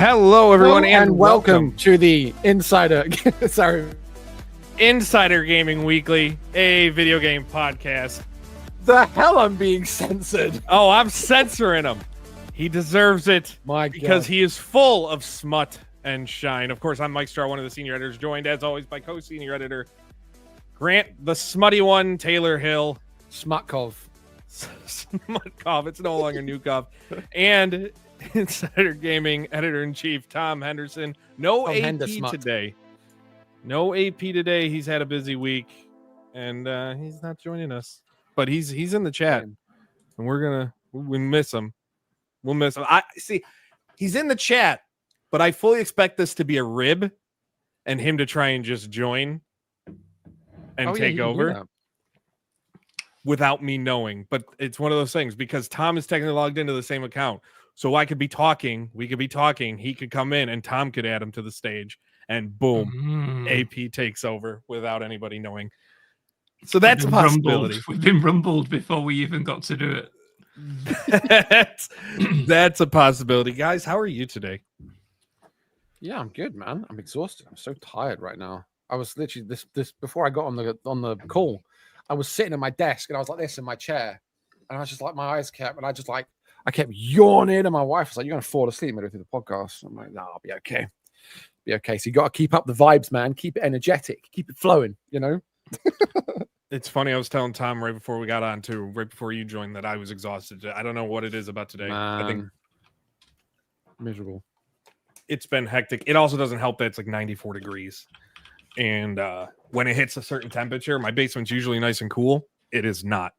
Hello, everyone, and welcome to the Insider Gaming Weekly, a video game podcast. The hell, I'm being censored. Oh, I'm censoring him. He deserves it because he is full of smut and shine. Of course, I'm Mike Starr, one of the senior editors, joined as always by co-senior editor Grant, the smutty one, Taylor Hill. Smutkov. Smutkov. It's no longer Newkov. And Insider Gaming editor-in-chief Tom Henderson. No AP today. No AP today. He's had a busy week, and he's not joining us. But he's in the chat, and we miss him. We'll miss him. I see. He's in the chat, but I fully expect this to be a rib, and him to try and just join and take over without me knowing. But it's one of those things because Tom is technically logged into the same account. So I could be talking, we could be talking, he could come in and Tom could add him to the stage and boom, AP takes over without anybody knowing. So that's a possibility. We've been rumbled before we even got to do it. That's a possibility. Guys, how are you today? Yeah, I'm good, man. I'm exhausted. I'm so tired right now. I was literally this before I got on the call, I was sitting at my desk and I was like this in my chair. And I was just like my eyes kept and I kept yawning, and my wife was like, "You're gonna fall asleep midway through the podcast." I'm like, "No, I'll be okay. Be okay." So you got to keep up the vibes, man. Keep it energetic. Keep it flowing. You know. It's funny. I was telling Tom right before we got on right before you joined, that I was exhausted. I don't know what it is about today. Man. I think miserable. It's been hectic. It also doesn't help that it's like 94 degrees, and when it hits a certain temperature, my basement's usually nice and cool. It is not.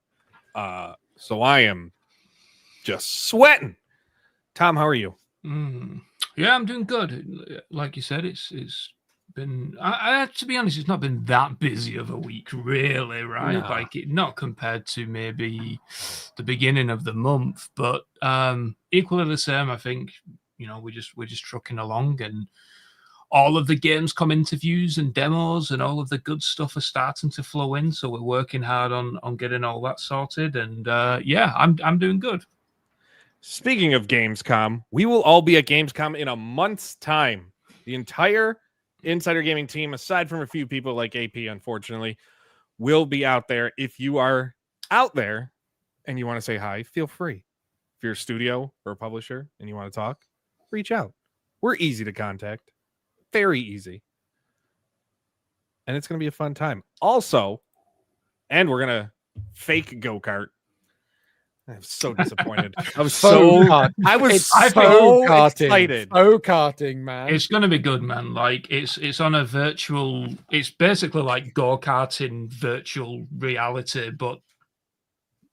So I am just sweating. Tom, how are you? Yeah, I'm doing good. Like you said, it's been. To be honest, it's not been that busy of a week, really, right? No. Like not compared to maybe the beginning of the month, but equally the same. I think we're just trucking along, and all of the Gamescom interviews and demos and all of the good stuff are starting to flow in. So we're working hard on getting all that sorted, and yeah, I'm doing good. Speaking of Gamescom, we will all be at Gamescom in a month's time. The entire Insider Gaming team, aside from a few people like AP, unfortunately, will be out there. If you are out there and you want to say hi, feel free. If you're a studio or a publisher and you want to talk, reach out. We're easy to contact. Very easy. And it's going to be a fun time. Also, and we're going to fake go-kart. I'm so disappointed. I was so excited. Go-karting, man. It's gonna be good, man. Like it's on a virtual. It's basically like go-karting virtual reality, but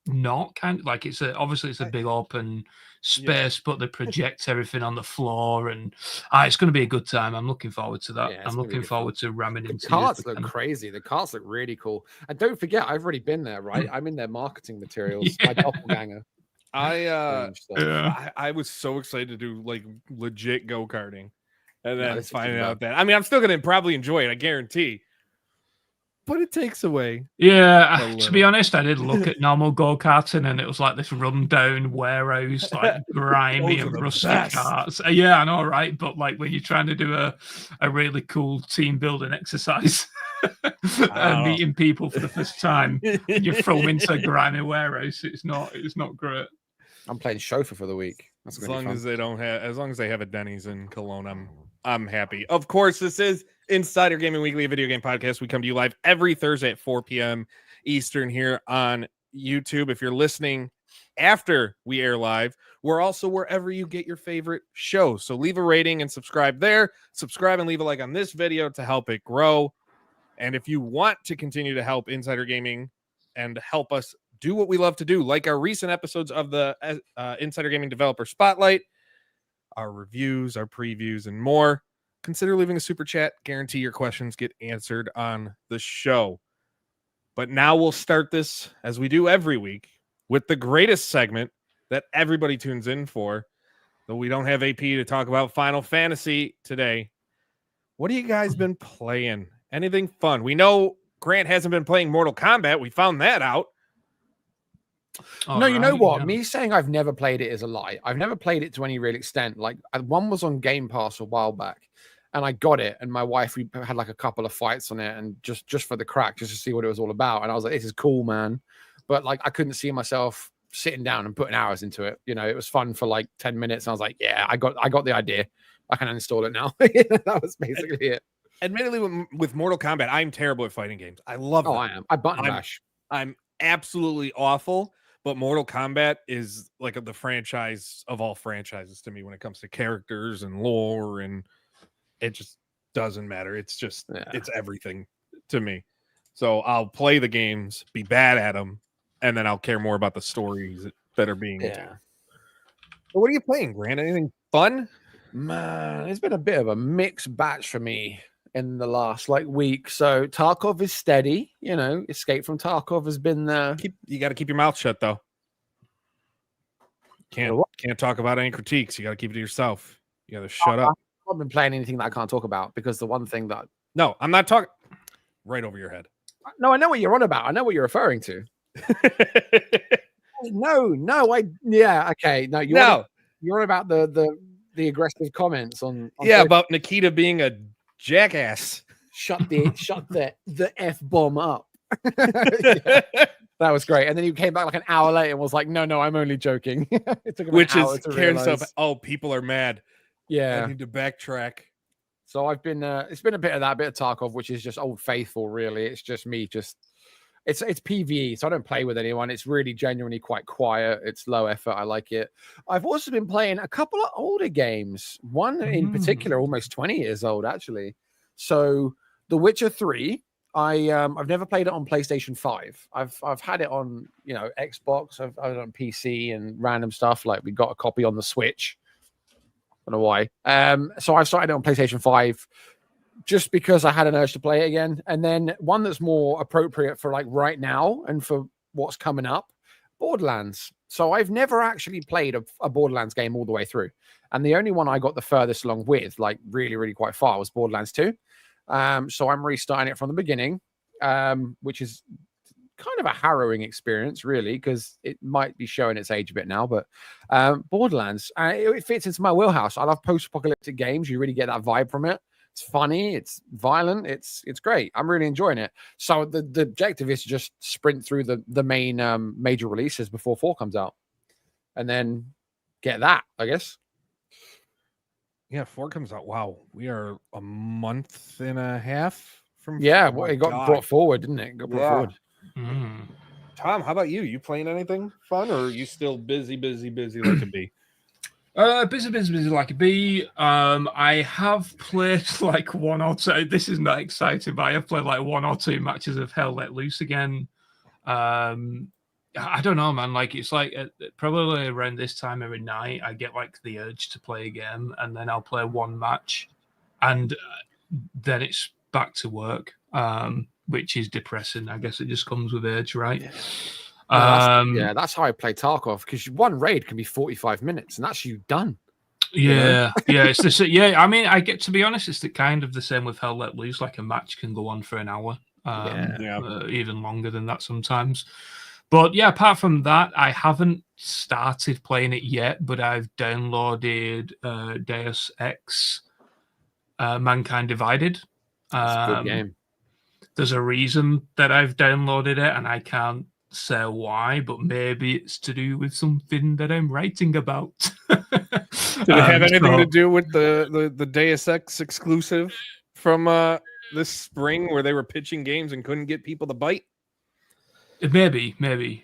not kind of like obviously it's a big open space, but they project everything on the floor, and it's going to be a good time. I'm looking forward to that. I'm looking forward to ramming into the carts. Look crazy. The carts look really cool. And don't forget, I've already been there, right? I'm in their marketing materials. My doppelganger. I was so excited to do like legit go-karting, and then finding out that I'm still going to probably enjoy it, I guarantee. But it takes away. Yeah, to be honest, I did look at normal go-karting and it was like this run-down warehouse, like grimy and rusty carts. Yeah, I know, right? But like when you're trying to do a really cool team building exercise, meeting people for the first time, you throw them into a grimy warehouse. It's not great. I'm playing chauffeur for the week. As long as they have a Denny's in Cologne, I'm happy. Of course, this is Insider Gaming Weekly, a video game podcast. We come to you live every Thursday at 4 p.m. Eastern here on YouTube. If you're listening after we air live, we're also wherever you get your favorite shows. So leave a rating and subscribe there. Subscribe and leave a like on this video to help it grow. And if you want to continue to help Insider Gaming and help us do what we love to do, like our recent episodes of the Insider Gaming Developer Spotlight, our reviews, our previews, and more, consider leaving a super chat. Guarantee your questions get answered on the show. But now we'll start this, as we do every week, with the greatest segment that everybody tunes in for. Though we don't have AP to talk about Final Fantasy today. What have you guys been playing? Anything fun? We know Grant hasn't been playing Mortal Kombat. We found that out. No, you know what? Me saying I've never played it is a lie. I've never played it to any real extent. Like one was on Game Pass a while back, and I got it, and my wife, we had like a couple of fights on it, and just for the crack, just to see what it was all about. And I was like, this is cool, man. But like, I couldn't see myself sitting down and putting hours into it. You know, it was fun for like 10 minutes. And I was like, yeah, I got the idea. I can uninstall it now. That was basically it. Admittedly, with Mortal Kombat, I'm terrible at fighting games. I love them. I am. I button mash. I'm absolutely awful, but Mortal Kombat is like the franchise of all franchises to me when it comes to characters and lore, and it just doesn't matter. It's just, it's everything to me. So I'll play the games, be bad at them, and then I'll care more about the stories that are being told. So what are you playing, Grant? Anything fun? Man, it's been a bit of a mixed batch for me in the last week. So Tarkov is steady, you know. Escape from Tarkov has been there. You got to keep your mouth shut though. Can't talk about any critiques. You got to keep it to yourself. You got to shut up. I've not been playing anything that I can't talk about because the one thing that I'm not talking right over your head. No, I know what you're on about. I know what you're referring to. Okay. No, you're on about the aggressive comments on about Nikita being a jackass. Shut the F bomb up. That was great. And then he came back like an hour later and was like, no, I'm only joking. It took him Which an hour is to Karen's realize. stuff. Oh, people are mad. Yeah. I need to backtrack. So I've been it's been a bit of that, a bit of Tarkov, which is just old faithful, really. It's just me, it's PvE, so I don't play with anyone. It's really genuinely quite quiet. It's low effort. I like it. I've also been playing a couple of older games. One in particular, almost 20 years old, actually. So The Witcher 3. I've never played it on PlayStation 5. I've had it on, you know, Xbox. I've had it on PC and random stuff. Like we got a copy on the Switch. I don't know why. So I started it on PlayStation 5 just because I had an urge to play it again. And then one that's more appropriate for like right now and for what's coming up, Borderlands. So I've never actually played a Borderlands game all the way through. And the only one I got the furthest along with, like really, really quite far, was Borderlands 2. So I'm restarting it from the beginning, which is kind of a harrowing experience, really, because it might be showing its age a bit now. But Borderlands, it fits into my wheelhouse. I love post-apocalyptic games. You really get that vibe from it. It's funny. It's violent. It's great. I'm really enjoying it. So the objective is to just sprint through the main major releases before 4 comes out, and then get that, I guess. Yeah, 4 comes out. Wow, we are a month and a half from. Yeah, well, it got brought forward, didn't it? Got brought forward. Tom, how about you? You playing anything fun, or are you still busy like a bee? Busy like a bee. I have played like 1 or 2. This is not exciting, but I have played like 1 or 2 matches of Hell Let Loose again. I don't know, man. Like it's like probably around this time every night, I get like the urge to play a game, and then I'll play 1 match, and then it's back to work, which is depressing. I guess it just comes with age, right? Yeah. That's how I play Tarkov, because 1 raid can be 45 minutes, and that's you done. Yeah, it's the yeah. I mean, I get to be honest, it's kind of the same with Hell Let Loose. Like a match can go on for an hour, even longer than that sometimes. But yeah, apart from that, I haven't started playing it yet, but I've downloaded Deus Ex Mankind Divided. That's a good game. There's a reason that I've downloaded it, and I can't say why, but maybe it's to do with something that I'm writing about. Did it have anything to do with the Deus Ex exclusive from this spring where they were pitching games and couldn't get people to bite? Maybe.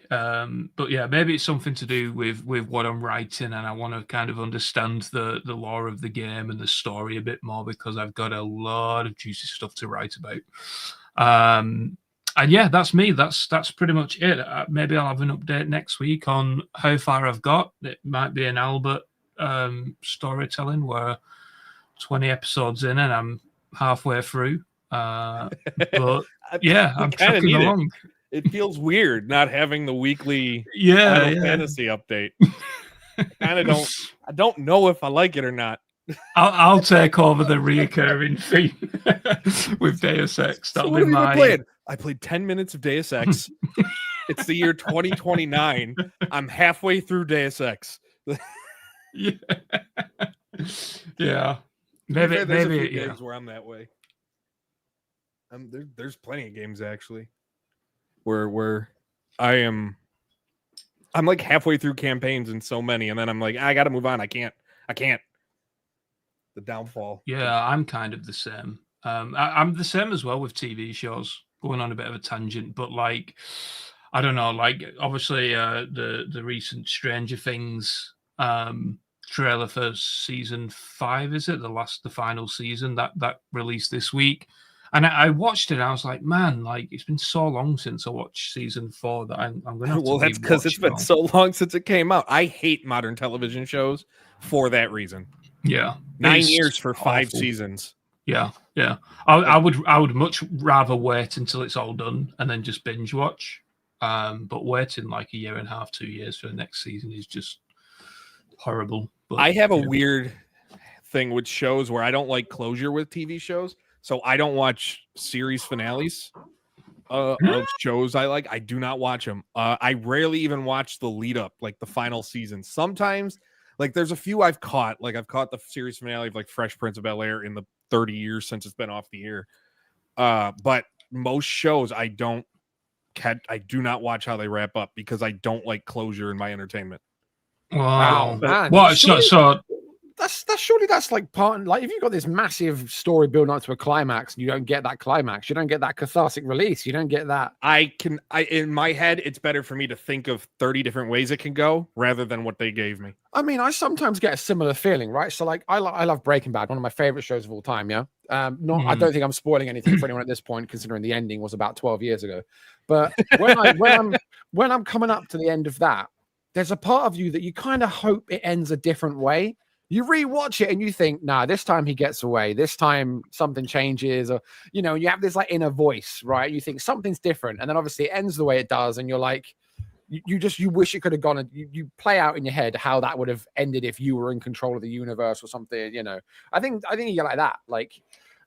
But yeah, maybe it's something to do with what I'm writing, and I want to kind of understand the lore of the game and the story a bit more, because I've got a lot of juicy stuff to write about. And yeah, that's me. That's pretty much it. Maybe I'll have an update next week on how far I've got. It might be an Albert storytelling where 20 episodes in and I'm halfway through. But yeah, I'm trucking along. It feels weird not having the weekly fantasy update. I don't know if I like it or not. I'll take over the reoccurring theme with Deus Ex. That'll be my. I played 10 minutes of Deus Ex. It's the year 2029. I'm halfway through Deus Ex. Yeah. Yeah. Maybe there's a few yeah. games where I'm that way. There's plenty of games actually where I'm like halfway through campaigns in so many, and then I'm like, I gotta move on. I can't. The downfall. Yeah, I'm kind of the same. I'm the same as well with TV shows. Going on a bit of a tangent, but like, I don't know. Like, obviously, the recent Stranger Things trailer for season 5, is it the final season that released this week? And I watched it. And I was like, man, like it's been so long since I watched season 4 that I'm gonna have to. Well, that's because it's been so long since it came out. I hate modern television shows for that reason. Yeah, 9 years for 5 awful. seasons. Yeah. I would much rather wait until it's all done and then just binge watch. But waiting like a year and a half, 2 years for the next season is just horrible. But I have a weird thing with shows where I don't like closure with TV shows, so I don't watch series finales of shows I like. I do not watch them. I rarely even watch the lead up, like the final season. Sometimes, like there's a few I've caught. Like I've caught the series finale of like Fresh Prince of Bel-Air in the 30 years since it's been off the air. But most shows I do not watch how they wrap up because I don't like closure in my entertainment. Wow. Man, What? surely- So That's surely that's like part, like if you've got this massive story building up to a climax and you don't get that climax, you don't get that cathartic release, you don't get that. In my head, it's better for me to think of 30 different ways it can go rather than what they gave me. I mean, I sometimes get a similar feeling, right? So like I love Breaking Bad, one of my favorite shows of all time. Yeah. I don't think I'm spoiling anything for anyone at this point, considering the ending was about 12 years ago. But when I'm coming up to the end of that, there's a part of you that you kind of hope it ends a different way. You rewatch it and you think, nah, this time he gets away. This time something changes, or you have this like inner voice, right? You think something's different, and then obviously it ends the way it does, and you're like, you wish it could have gone. And you play out in your head how that would have ended if you were in control of the universe or something. I think you get like that. Like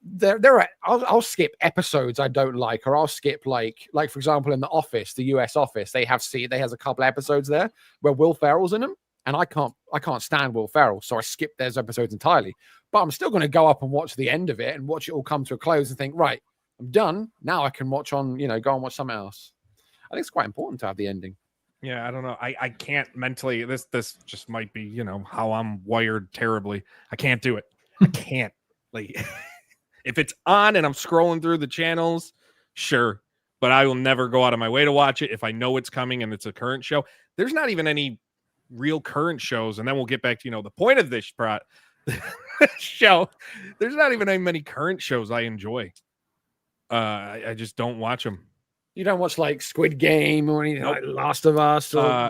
there are. I'll skip episodes I don't like, or I'll skip like for example in The Office, the US Office, they has a couple episodes there where Will Ferrell's in them. And I can't stand Will Ferrell, so I skip those episodes entirely. But I'm still going to go up and watch the end of it and watch it all come to a close and think, right, I'm done. Now I can watch on, go and watch something else. I think it's quite important to have the ending. Yeah, I don't know. I can't mentally. This just might be, how I'm wired terribly. I can't do it. I can't. Like, if it's on and I'm scrolling through the channels, sure. But I will never go out of my way to watch it if I know it's coming and it's a current show. There's not even any real current shows, and then we'll get back to the point of this show. There's not even many current shows I enjoy. I just don't watch them. You don't watch like Squid Game or anything like Last of Us, or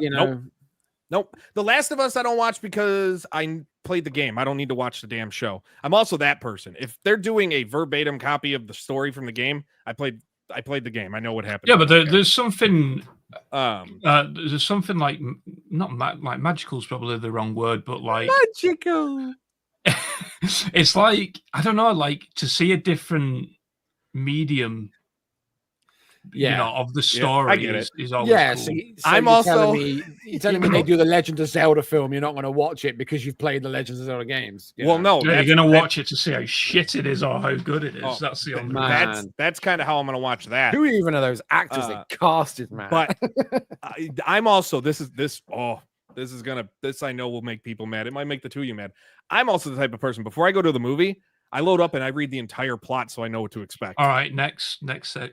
Nope. The Last of Us I don't watch because I played the game. I don't need to watch the damn show. I'm also that person. If they're doing a verbatim copy of the story from the game, I played the game. I know what happened. Yeah, but there's something. There's something like like magical is probably the wrong word, but like magical. It's like, I don't know, like to see a different medium. Of the story. I get it. Is always cool. So you're telling me they do the Legend of Zelda film, you're not going to watch it because you've played the Legend of Zelda games. Well, no, you're going to watch it to see how shit it is or how good it is. Oh, that's the only that's kind of how I'm going to watch that. Who even are those actors they casted, man? But I'm also this I know will make people mad. It might make the two of you mad. I'm also the type of person, before I go to the movie, I load up and I read the entire plot so I know what to expect. All right, next segment.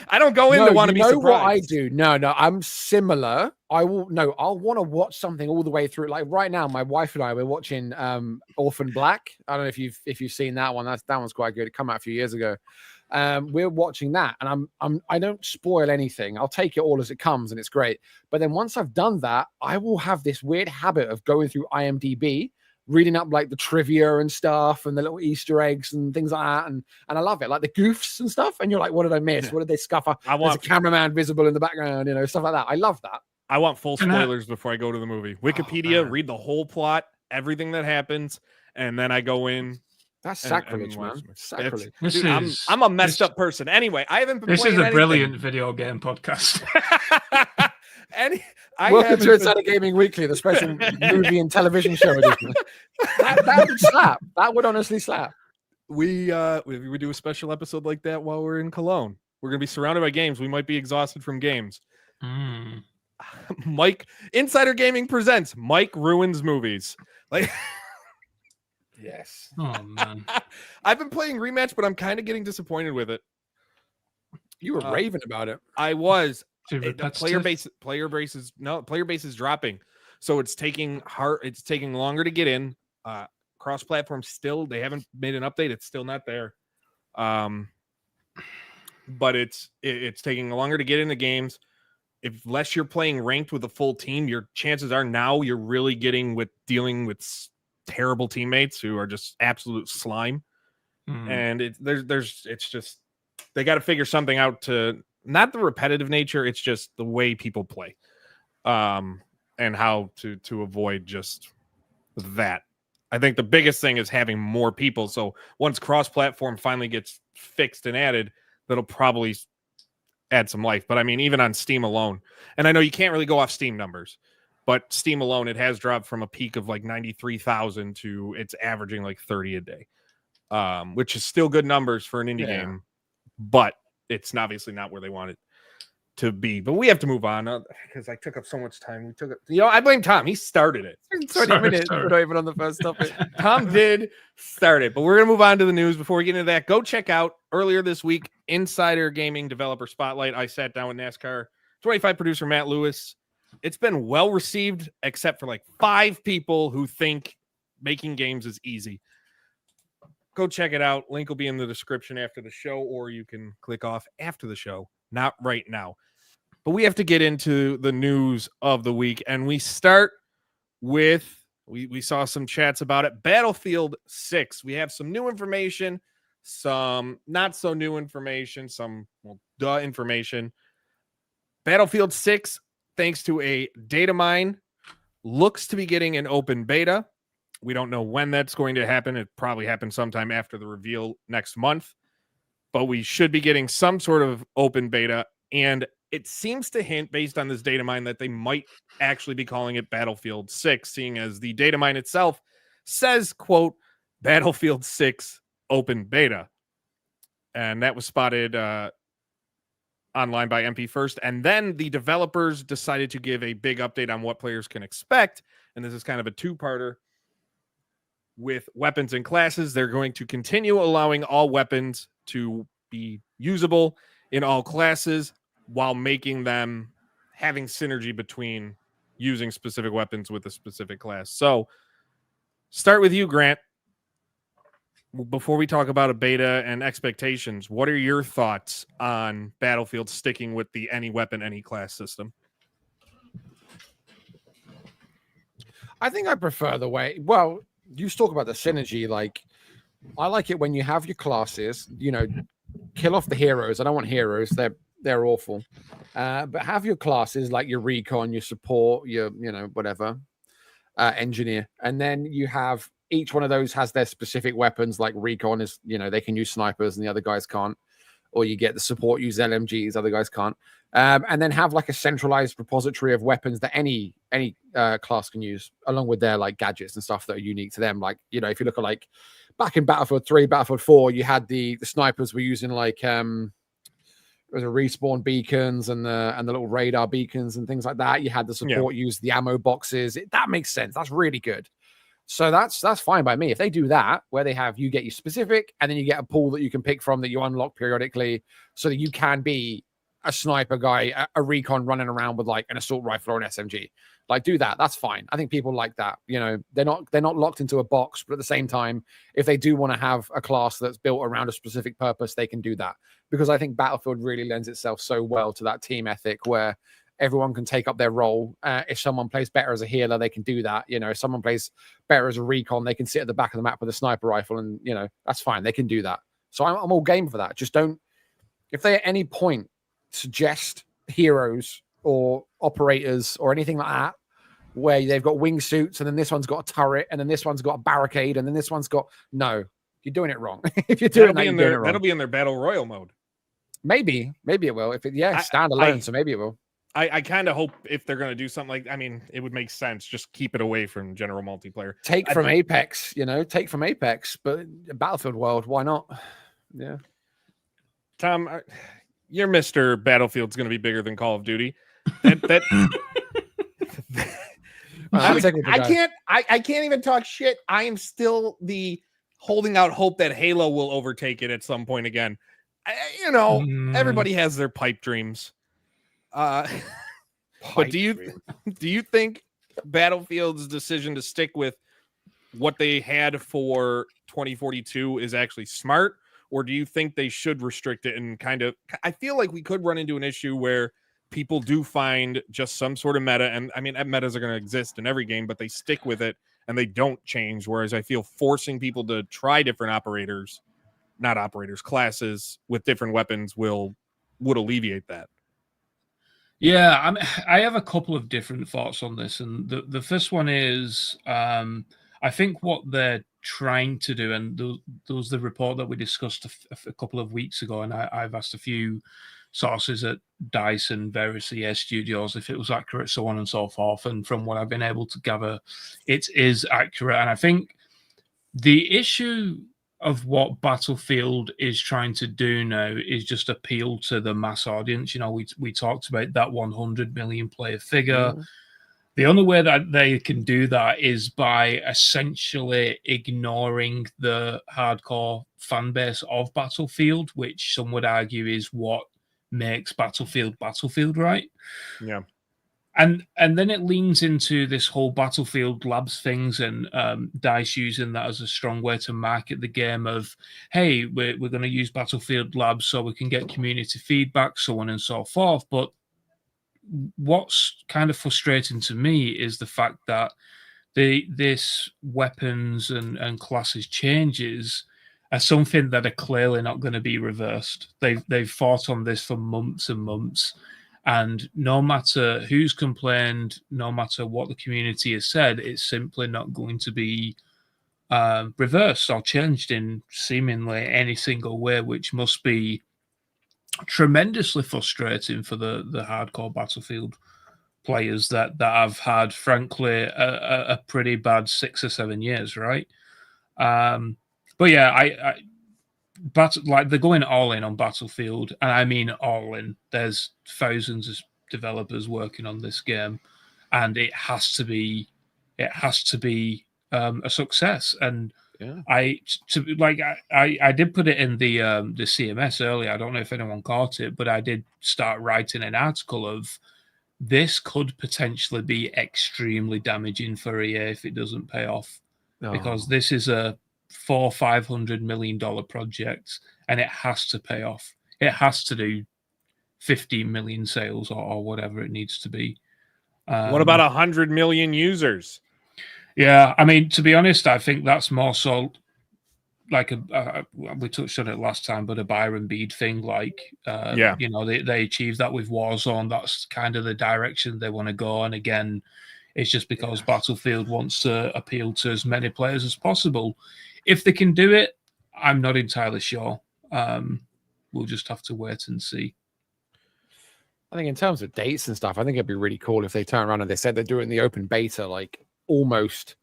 I don't go in to want to be surprised. What I do? No, I'm similar. I'll want to watch something all the way through. Like right now, my wife and I, we're watching Orphan Black. I don't know if you've seen that one. That one's quite good. It came out a few years ago. We're watching that, and I don't spoil anything. I'll take it all as it comes, and it's great. But then once I've done that, I will have this weird habit of going through IMDb, reading up like the trivia and stuff and the little Easter eggs and things like that. And I love it, like the goofs and stuff. And you're like, what did I miss? What did they scuff up? There's a cameraman visible in the background, stuff like that. I love that. I want full spoilers before I go to the movie. Wikipedia, read the whole plot, everything that happens. And then I go in. That's sacrilege, man. Sacrilege. I'm a messed up person. Anyway, I haven't been This playing is a anything. brilliant video game podcast. Welcome to Insider Gaming Weekly, the special movie and television show edition. That would slap. That would honestly slap. We do a special episode like that while we're in Cologne. We're gonna be surrounded by games. We might be exhausted from games. Mike, Insider Gaming presents Mike Ruins Movies. Like, yes. Oh man, I've been playing Rematch, but I'm kind of getting disappointed with it. You were raving about it. I was. The player base is dropping, so it's taking longer to get in. Cross platform still, they haven't made an update. It's still not there. But it's taking longer to get into games. Unless you're playing ranked with a full team, your chances are now you're really dealing with terrible teammates who are just absolute slime. And it's just they got to figure something out to not the repetitive nature. It's just the way people play, and how to avoid just that. I think the biggest thing is having more people. So once cross-platform finally gets fixed and added, that'll probably add some life. But I mean, even on Steam alone, and I know you can't really go off Steam numbers, but Steam alone, it has dropped from a peak of like 93,000 to it's averaging like 30 a day, which is still good numbers for an indie game, but it's obviously not where they want it to be. But we have to move on because I took up so much time. I blame Tom. He started it. 20 minutes. We're not even on the first topic. Tom did start it, but we're going to move on to the news. Before we get into that, go check out earlier this week, Insider Gaming Developer Spotlight. I sat down with NASCAR 25 producer Matt Lewis. It's been well received, except for like 5 people who think making games is easy. Go check it out. Link will be in the description after the show, or you can click off after the show. Not right now. But we have to get into the news of the week, and we start with, we saw some chats about it, Battlefield 6. We have some new information, some not so new information, some information. Battlefield 6, thanks to a data mine, looks to be getting an open beta. We don't know when that's going to happen. It probably happens sometime after the reveal next month. But we should be getting some sort of open beta. And it seems to hint, based on this data mine, that they might actually be calling it Battlefield 6, seeing as the data mine itself says, quote, Battlefield 6 open beta. And that was spotted online by MP First. And then the developers decided to give a big update on what players can expect. And this is kind of a two-parter. With weapons and classes, they're going to continue allowing all weapons to be usable in all classes while making them having synergy between using specific weapons with a specific class. So start with you, Grant. Before we talk about a beta and expectations, what are your thoughts on Battlefield sticking with the any weapon, any class system? I think I prefer the way, well, you talk about the synergy. Like, I like it when you have your classes, kill off the heroes. I don't want heroes. They're awful. But have your classes like your recon, your support, your, whatever, engineer. And then you have each one of those has their specific weapons. Like recon is, they can use snipers and the other guys can't. Or you get the support use LMGs, other guys can't. And then have like a centralized repository of weapons that any class can use, along with their like gadgets and stuff that are unique to them. Like, if you look at like back in Battlefield 3, Battlefield 4, you had the snipers were using like it was a respawn beacons and the little radar beacons and things like that. You had the support use the ammo boxes. That makes sense. That's really good. So that's fine by me. If they do that, where they have you get your specific, and then you get a pool that you can pick from that you unlock periodically, so that you can be a sniper guy, a recon running around with like an assault rifle or an SMG. Like, do that. That's fine. I think people like that. They're not locked into a box, but at the same time, if they do want to have a class that's built around a specific purpose, they can do that. Because I think Battlefield really lends itself so well to that team ethic where everyone can take up their role. If someone plays better as a healer, they can do that. If someone plays better as a recon, they can sit at the back of the map with a sniper rifle, and that's fine. They can do that. So I'm all game for that. Just don't, if they at any point suggest heroes or operators or anything like that, where they've got wingsuits and then this one's got a turret and then this one's got a barricade and then this one's got, no, you're doing it wrong. If you're doing that, you're doing it wrong. That'll be in their battle royal mode. Maybe it will. If it, standalone, so maybe it will. I kind of hope if they're going to do something like, I mean, it would make sense. Just keep it away from general multiplayer. Take from Apex, take from Apex, but Battlefield World, why not? Yeah. Tom, your Mr. Battlefield's going to be bigger than Call of Duty. I can't even talk shit. I am still holding out hope that Halo will overtake it at some point again. Everybody has their pipe dreams. But do you think Battlefield's decision to stick with what they had for 2042 is actually smart, or do you think they should restrict it and I feel like we could run into an issue where people do find just some sort of meta, and I mean, metas are going to exist in every game, but they stick with it and they don't change, whereas I feel forcing people to try different classes with different weapons would alleviate that. Yeah, I have a couple of different thoughts on this, and the first one is I think what they're trying to do, and there was the report that we discussed a couple of weeks ago, and I've asked a few sources at DICE and various EA studios if it was accurate, so on and so forth, and from what I've been able to gather, it is accurate. And I think the issue of what Battlefield is trying to do now is just appeal to the mass audience. We talked about that 100 million player figure. Mm. The only way that they can do that is by essentially ignoring the hardcore fan base of Battlefield, which some would argue is what makes Battlefield, right? Yeah. And then it leans into this whole Battlefield Labs things, and DICE using that as a strong way to market the game of, hey, we're going to use Battlefield Labs so we can get community feedback, so on and so forth. But what's kind of frustrating to me is the fact that this weapons and classes changes are something that are clearly not going to be reversed. They've fought on this for months and months. And no matter who's complained, no matter what the community has said, it's simply not going to be reversed or changed in seemingly any single way, which must be tremendously frustrating for the hardcore Battlefield players that have had, frankly, a pretty bad 6 or 7 years, right? But yeah, they're going all in on Battlefield, and I mean all in. There's thousands of developers working on this game, and it has to be a success. And yeah. I did put it in the CMS earlier. I don't know if anyone caught it, but I did start writing an article of this could potentially be extremely damaging for EA if it doesn't pay off, because this is a $400-500 million project, and it has to pay off. It has to do 15 million sales or whatever it needs to be. What about 100 million users? Yeah, I mean, to be honest, I think that's more so like we touched on it last time, but a Byron Bead thing. They achieved that with Warzone. That's kind of the direction they want to go. And again, it's just because Battlefield wants to appeal to as many players as possible. If they can do it, I'm not entirely sure. We'll just have to wait and see. I think in terms of dates and stuff, I think it'd be really cool if they turn around and they said they do it in the open beta, like almost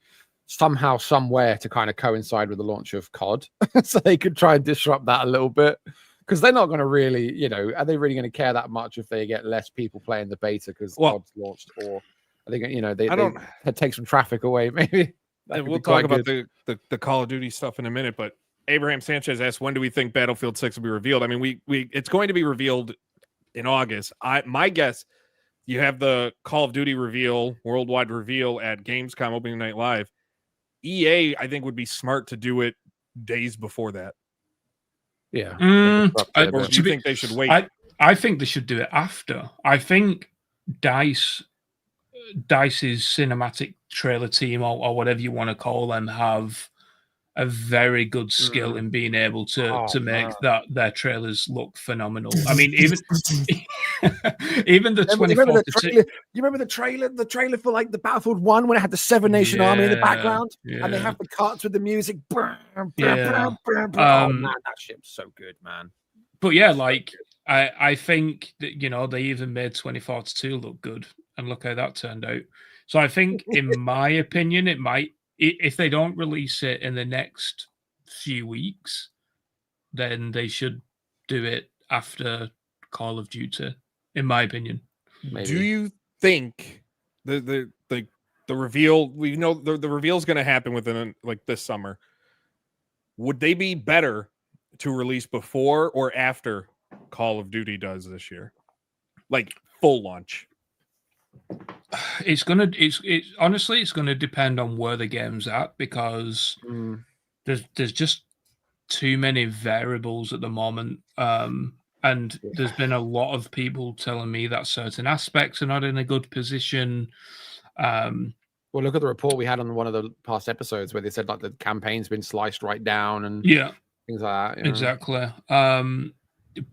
somehow, somewhere to kind of coincide with the launch of COD. So they could try and disrupt that a little bit. Because they're not going to really, are they really going to care that much if they get less people playing the beta because COD's launched? Or I think, they take some traffic away, maybe. We'll talk about the Call of Duty stuff in a minute, but Abraham Sanchez asked, when do we think Battlefield 6 will be revealed? I mean, it's going to be revealed in August. My guess, you have the Call of Duty worldwide reveal at Gamescom opening night live. EA, I think, would be smart to do it days before that. Yeah. Or do you think they should wait? I think they should do it after. I think DICE's cinematic trailer team, or whatever you want to call them, have a very good skill in being able to make their trailers look phenomenal. I mean, even the 24. You remember the trailer for like the Battlefield 1 when it had the Seven Nation Army in the background, and they have the carts with the music. Oh man, that shit's so good, man. But yeah, like I think that, they even made 2042 look good, and look how that turned out. So I think, in my opinion, it might, if they don't release it in the next few weeks, then they should do it after Call of Duty, in my opinion. Maybe. Do you think the reveal, we know the reveal is going to happen within like this summer? Would they be better to release before or after Call of Duty does this year, like full launch? It's honestly, it's gonna depend on where the game's at, because there's just too many variables at the moment. And there's been a lot of people telling me that certain aspects are not in a good position. Well, look at the report we had on one of the past episodes where they said like the campaign's been sliced right down and things like that. Exactly.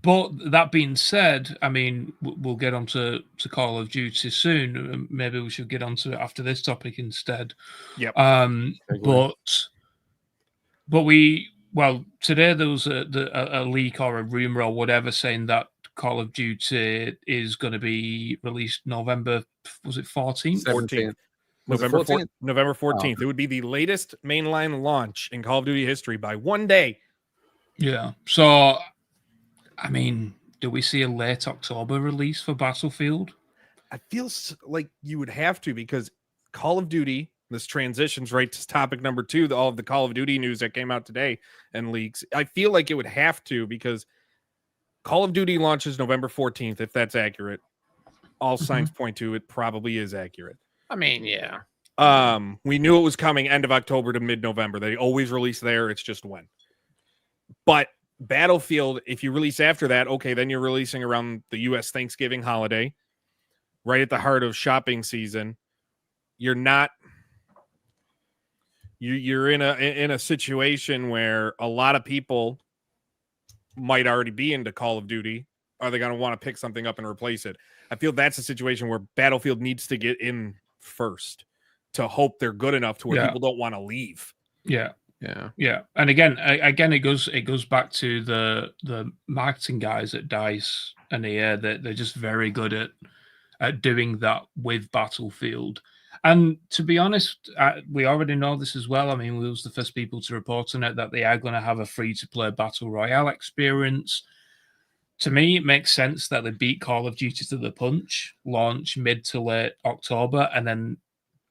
But that being said, I mean, we'll get onto Call of Duty soon. Maybe we should get onto it after this topic instead. Yep. Well, today there was a leak or a rumor or whatever saying that Call of Duty is going to be released November, was it 14th? 17th. November 14th. It would be the latest mainline launch in Call of Duty history by one day. Yeah. So, I mean, do we see a late October release for Battlefield? I feel like you would have to, because Call of Duty, this transitions right to topic number 2, all of the Call of Duty news that came out today and leaks. I feel like it would have to, because Call of Duty launches November 14th, if that's accurate. All signs point to it probably is accurate. I mean, yeah. We knew it was coming end of October to mid-November. They always release there. It's just when. But Battlefield, if you release after that, okay, then you're releasing around the U.S. Thanksgiving holiday, right at the heart of shopping season. You're not. You're in a situation where a lot of people might already be into Call of Duty. Are they going to want to pick something up and replace it? I feel that's a situation where Battlefield needs to get in first to hope they're good enough to where people don't want to leave. Yeah. And again, it goes back to the marketing guys at DICE and EA. They're just very good at doing that with Battlefield. And to be honest, we already know this as well. I mean, we was the first people to report on it, that they are going to have a free-to-play Battle Royale experience. To me, it makes sense that they beat Call of Duty to the punch, launch mid to late October, and then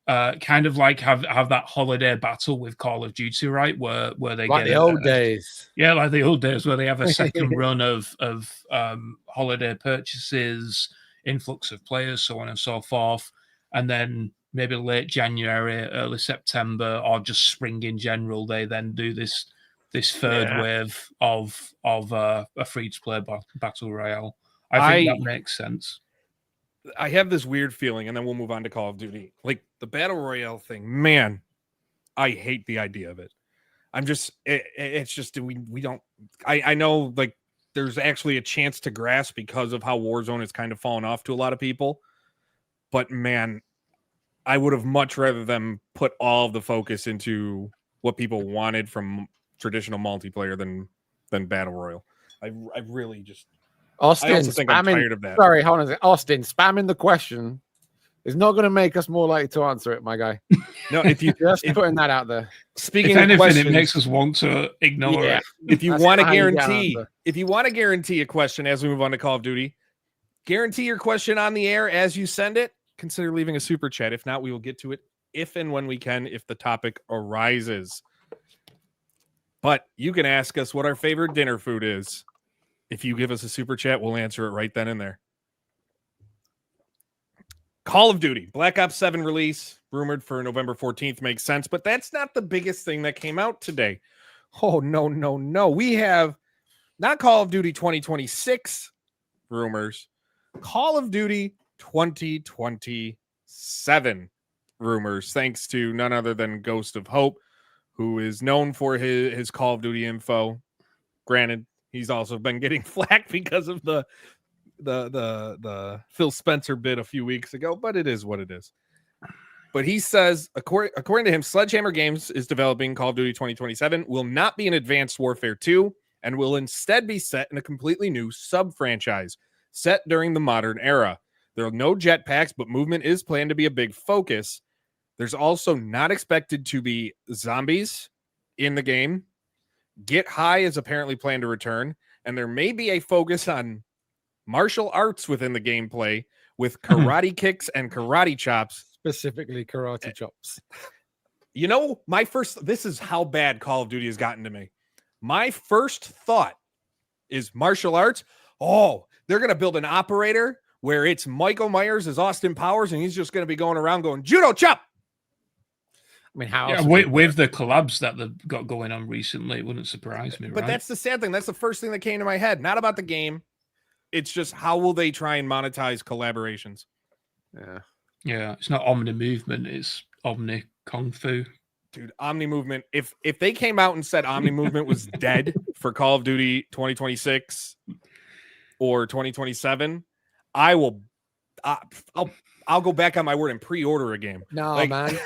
kind of like have that holiday battle with Call of Duty, right? Where they like get the old days. Yeah, like the old days, where they have a second run of holiday purchases, influx of players, so on and so forth, and then maybe late January, early September, or just spring in general, they then do this third wave of a free-to-play battle royale. I think that makes sense. I have this weird feeling, and then we'll move on to Call of Duty. Like the battle royale thing, man, I hate the idea of it. It's just we don't. I know like there's actually a chance to grasp because of how Warzone has kind of fallen off to a lot of people, but man, I would have much rather them put all of the focus into what people wanted from traditional multiplayer than battle royale. I really just. Austin, I also think I'm tired of that. Sorry, hold on a second. Austin, spamming the question is not going to make us more likely to answer it, my guy. No, if you just putting that out there. Speaking of questions, it makes us want to ignore it. If you want to guarantee a question as we move on to Call of Duty, guarantee your question on the air as you send it. Consider leaving a super chat. If not, we will get to it if and when we can, if the topic arises. But you can ask us what our favorite dinner food is. If you give us a super chat, we'll answer it right then and there. Call of Duty, Black Ops 7 release, rumored for November 14th, makes sense, but that's not the biggest thing that came out today. Oh, no. We have not Call of Duty 2026 rumors, Call of Duty 2027 rumors, thanks to none other than Ghost of Hope, who is known for his Call of Duty info. Granted, he's also been getting flack because of the Phil Spencer bit a few weeks ago, but it is what it is. But he says, according to him, Sledgehammer Games is developing Call of Duty 2027, will not be an Advanced Warfare 2, and will instead be set in a completely new sub-franchise set during the modern era. There are no jetpacks, but movement is planned to be a big focus. There's also not expected to be zombies in the game. Get High is apparently planned to return, and there may be a focus on martial arts within the gameplay with karate kicks and karate chops. Specifically karate chops. You know, this is how bad Call of Duty has gotten to me. My first thought is martial arts. Oh, they're going to build an operator where it's Michael Myers as Austin Powers, and he's just going to be going around going, judo chop. I mean, how with the collabs that they've got going on recently, it wouldn't surprise me, But that's the sad thing. That's the first thing that came to my head. Not about the game. It's just how will they try and monetize collaborations? Yeah, it's not Omni Movement, it's Omni Kung Fu. Dude, Omni Movement. If they came out and said Omni Movement was dead for Call of Duty 2026 or 2027, I'll go back on my word and pre-order a game. No, man.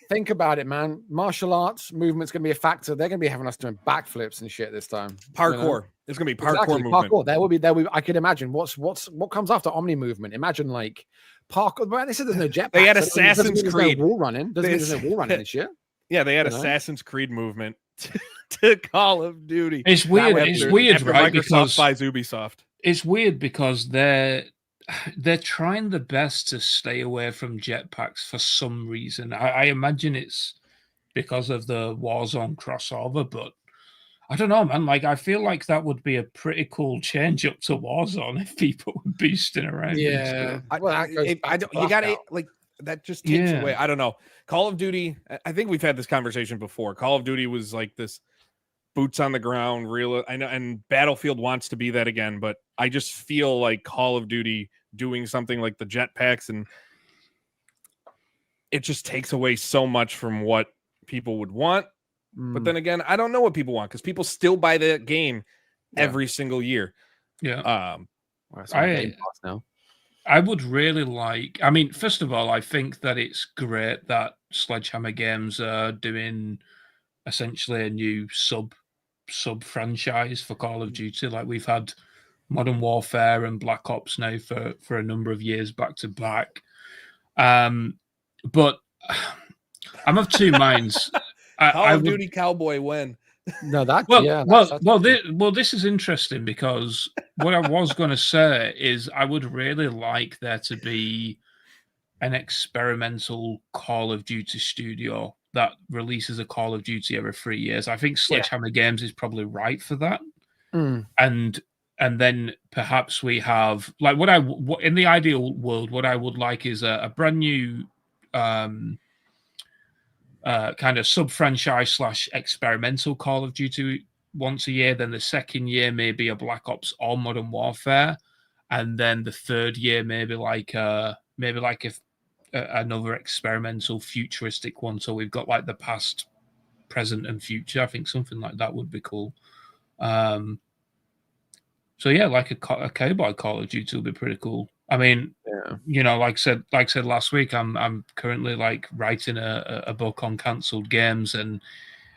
Think about it, man. Martial arts movement's going to be a factor. They're going to be having us doing backflips and shit this time. Parkour. You know? It's going to be parkour movement. Parkour. There will be. I could imagine what comes after Omni movement. Imagine like parkour. But they said there's no jetpack. They had Assassin's Creed. No wall running. Doesn't mean there's no wall running and shit. Yeah, they had Assassin's Creed movement to Call of Duty. It's weird. It's weird, right? Microsoft buys Ubisoft. It's weird because they're trying the best to stay away from jetpacks for some reason. I imagine it's because of the Warzone crossover, but I don't know, man. Like, I feel like that would be a pretty cool change up to Warzone if people were boosting around. Yeah, you got to like that. Just takes away. I don't know. Call of Duty. I think we've had this conversation before. Call of Duty was like this boots on the ground, real. I know, and Battlefield wants to be that again, but I just feel like Call of Duty doing something like the jetpacks, and it just takes away so much from what people would want. But then again, I don't know what people want because people still buy the game every single year. Yeah. I would really like. I mean, first of all, I think that it's great that Sledgehammer Games are doing essentially a new sub franchise for Call of Duty. Like, we've had Modern Warfare and Black Ops now for a number of years back to back. But I'm of two minds. Call of Duty Cowboy win. No, that this is interesting because what I was going to say is I would really like there to be an experimental Call of Duty studio that releases a Call of Duty every 3 years. I think Sledgehammer Games is probably right for that. And then perhaps we have like what in the ideal world, what I would like is a brand new kind of sub-franchise / experimental Call of Duty once a year. Then the second year maybe a Black Ops or Modern Warfare, and then the third year maybe like another experimental futuristic one. So we've got like the past, present, and future. I think something like that would be cool. So yeah, like a cowboy Call of Duty would be pretty cool. I mean, you know, like I said last week, I'm currently like writing a book on cancelled games, and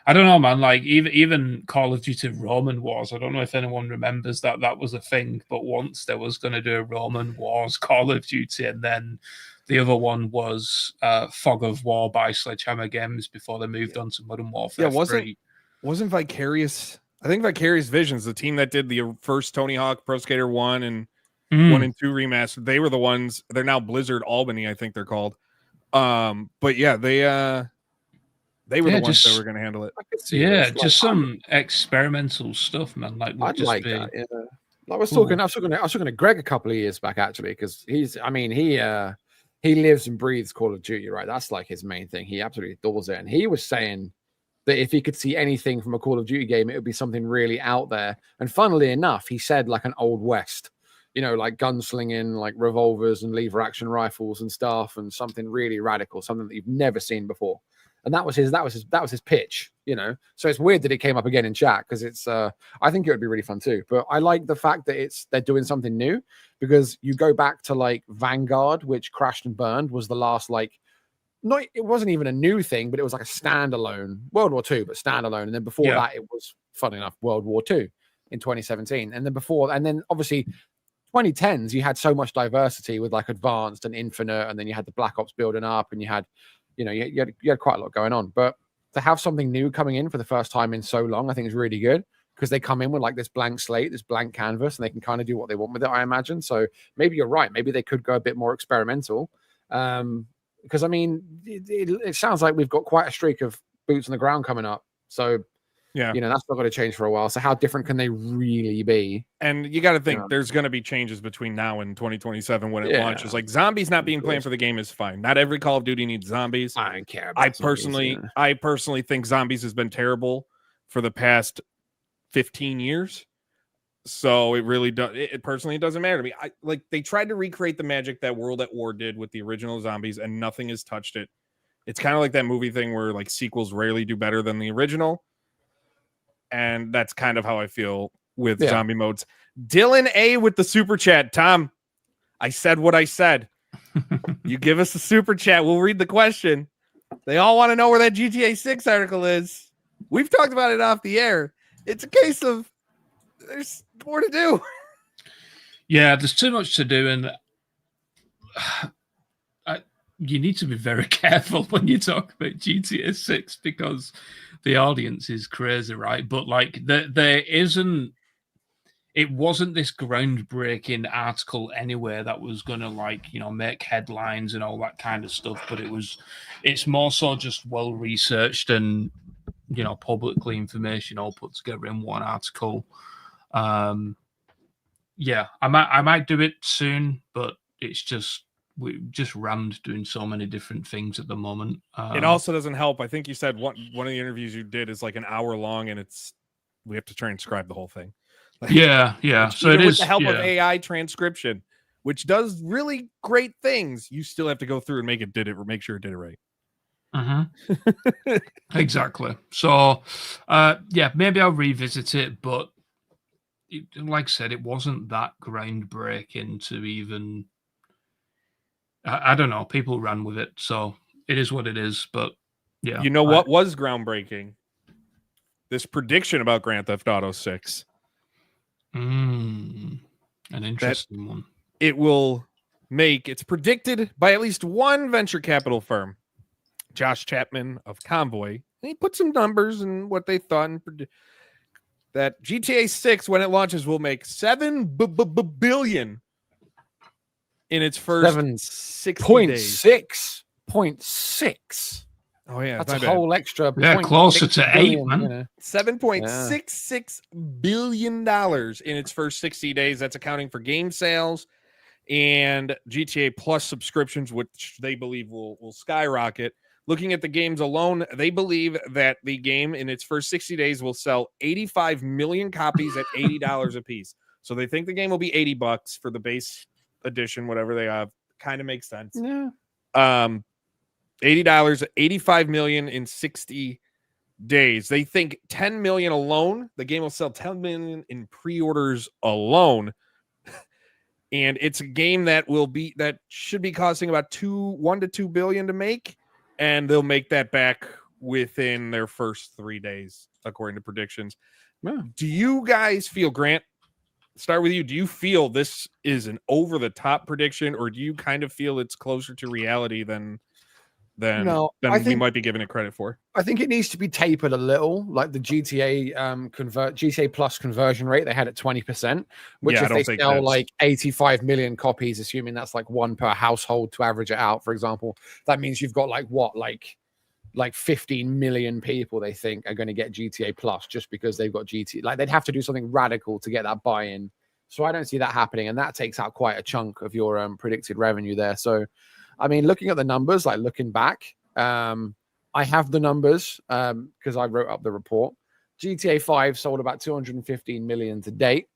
I don't know, man. Like even Call of Duty Roman Wars. I don't know if anyone remembers that was a thing, but once there was going to do a Roman Wars Call of Duty, and then the other one was Fog of War by Sledgehammer Games before they moved on to Modern Warfare. Yeah, wasn't Vicarious? I think Vicarious Visions, the team that did the first Tony Hawk Pro Skater 1 and 1 and 2 remastered, they were the ones. They're now Blizzard Albany, I think they're called. But yeah, they were the ones that were going to handle it. Yeah, just some experimental stuff, man. Like, I'd like that. Yeah. I was talking to Greg a couple of years back actually, because he lives and breathes Call of Duty, right? That's like his main thing. He absolutely adores it, and he was saying that if he could see anything from a Call of Duty game, it would be something really out there. And funnily enough, he said like an Old West, you know, like gunslinging, like revolvers and lever action rifles and stuff, and something really radical, something that you've never seen before. And that was his pitch, you know. So it's weird that it came up again in chat, because it's I think it would be really fun too. But I like the fact that they're doing something new, because you go back to like Vanguard, which crashed and burned, was the last it wasn't even a new thing, but it was like a standalone World War II, but standalone. And then before that, it was, funny enough, World War II. in 2017. And then obviously 2010s, you had so much diversity with like Advanced and Infinite, and then you had the Black Ops building up, and you had quite a lot going on. But to have something new coming in for the first time in so long, I think is really good, because they come in with like this blank slate, this blank canvas, and they can kind of do what they want with it, I imagine. So maybe you're right. Maybe they could go a bit more experimental. Because I mean, it sounds like we've got quite a streak of boots on the ground coming up. So yeah, that's not going to change for a while. So how different can they really be? And you got to think there's going to be changes between now and 2027 when it launches. Like zombies not being planned for the game is fine. Not every Call of Duty needs zombies. I don't care. I personally think zombies has been terrible for the past 15 years. So it really does. It personally doesn't matter to me. They tried to recreate the magic that World at War did with the original zombies, and nothing has touched it. It's kind of like that movie thing where like sequels rarely do better than the original. And that's kind of how I feel with zombie modes. Dylan A with the super chat. Tom, I said what I said. You give us a super chat, we'll read the question. They all want to know where that GTA 6 article is. We've talked about it off the air. It's a case of there's more to do. Yeah, there's too much to do, and you need to be very careful when you talk about GTA 6 because the audience is crazy, right? But like it wasn't this groundbreaking article anywhere that was going to make headlines and all that kind of stuff. But it's more so just well researched and, publicly information all put together in one article. Yeah, I might do it soon, but it's just, we just rammed doing so many different things at the moment. It also doesn't help. I think you said one of the interviews you did is like an hour long, and we have to transcribe the whole thing. Yeah. So it is with the help of AI transcription, which does really great things. You still have to go through and make sure it did it right. Exactly. So, maybe I'll revisit it, but like I said, it wasn't that groundbreaking to even. I don't know. People ran with it, so it is what it is. But yeah, what was groundbreaking? This prediction about Grand Theft Auto 6. An interesting one. It's predicted by at least one venture capital firm, Josh Chapman of Convoy. He put some numbers and what they thought, and that GTA 6, when it launches, will make $7 billion in its first 60 days. 6.6. Oh yeah, that's a whole extra. Yeah, closer to billion, 8, man. $7.66 billion in its first 60 days. That's accounting for game sales and GTA Plus subscriptions, which they believe will skyrocket. Looking at the games alone, they believe that the game in its first 60 days will sell 85 million copies at $80 a piece. So they think the game will be $80 for the base edition, whatever they have. Kind of makes sense. Yeah. $80, 85 million in 60 days. They think 10 million alone. The game will sell 10 million in pre-orders alone. And it's a game that should be costing about $1 to $2 billion to make, and they'll make that back within their first 3 days, according to predictions. Yeah. Do you guys feel, Grant? Start with you. Do you feel this is an over-the-top prediction, or do you kind of feel it's closer to reality than we might be giving it credit for? I think it needs to be tapered a little, like the GTA GTA Plus conversion rate they had at 20%, which if they sell like 85 million copies, assuming that's like one per household to average it out, for example, that means you've got like 15 million people they think are going to get GTA Plus just because they've got GTA. Like they'd have to do something radical to get that buy-in. So I don't see that happening, and that takes out quite a chunk of your predicted revenue there. So I mean, looking at the numbers, like looking back, I have the numbers because I wrote up the report. GTA 5 sold about 215 million to date,